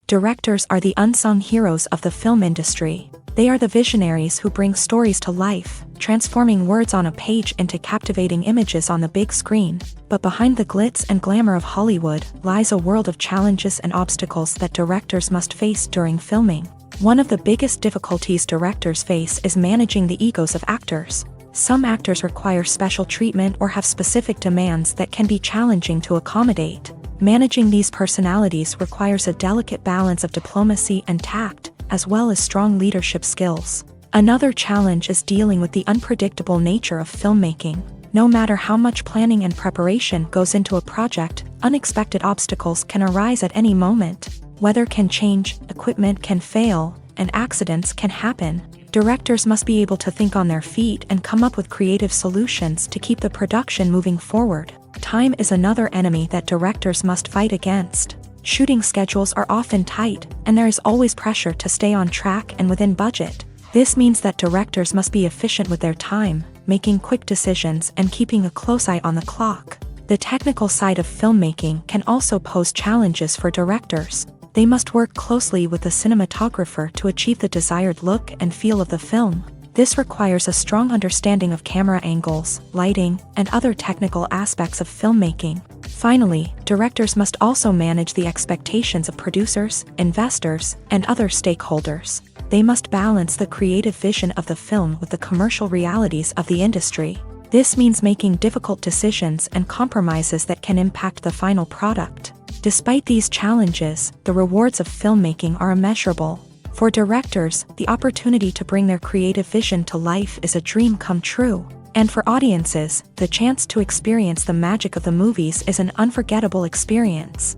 Directors are the unsung heroes of the film industry. They are the visionaries who bring stories to life, transforming words on a page into captivating images on the big screen. But behind the glitz and glamour of Hollywood lies a world of challenges and obstacles that directors must face during filming. One of the biggest difficulties directors face is managing the egos of actors. Some actors require special treatment or have specific demands that can be challenging to accommodate. Managing these personalities requires a delicate balance of diplomacy and tact, as well as strong leadership skills. Another challenge is dealing with the unpredictable nature of filmmaking. No matter how much planning and preparation goes into a project, unexpected obstacles can arise at any moment. Weather can change, equipment can fail, and accidents can happen. Directors must be able to think on their feet and come up with creative solutions to keep the production moving forward. Time is another enemy that directors must fight against. Shooting schedules are often tight, and there is always pressure to stay on track and within budget. This means that directors must be efficient with their time, making quick decisions and keeping a close eye on the clock. The technical side of filmmaking can also pose challenges for directors. They must work closely with the cinematographer to achieve the desired look and feel of the film. This requires a strong understanding of camera angles, lighting, and other technical aspects of filmmaking. Finally, directors must also manage the expectations of producers, investors, and other stakeholders. They must balance the creative vision of the film with the commercial realities of the industry. This means making difficult decisions and compromises that can impact the final product. Despite these challenges, the rewards of filmmaking are immeasurable. For directors, the opportunity to bring their creative vision to life is a dream come true. And for audiences, the chance to experience the magic of the movies is an unforgettable experience.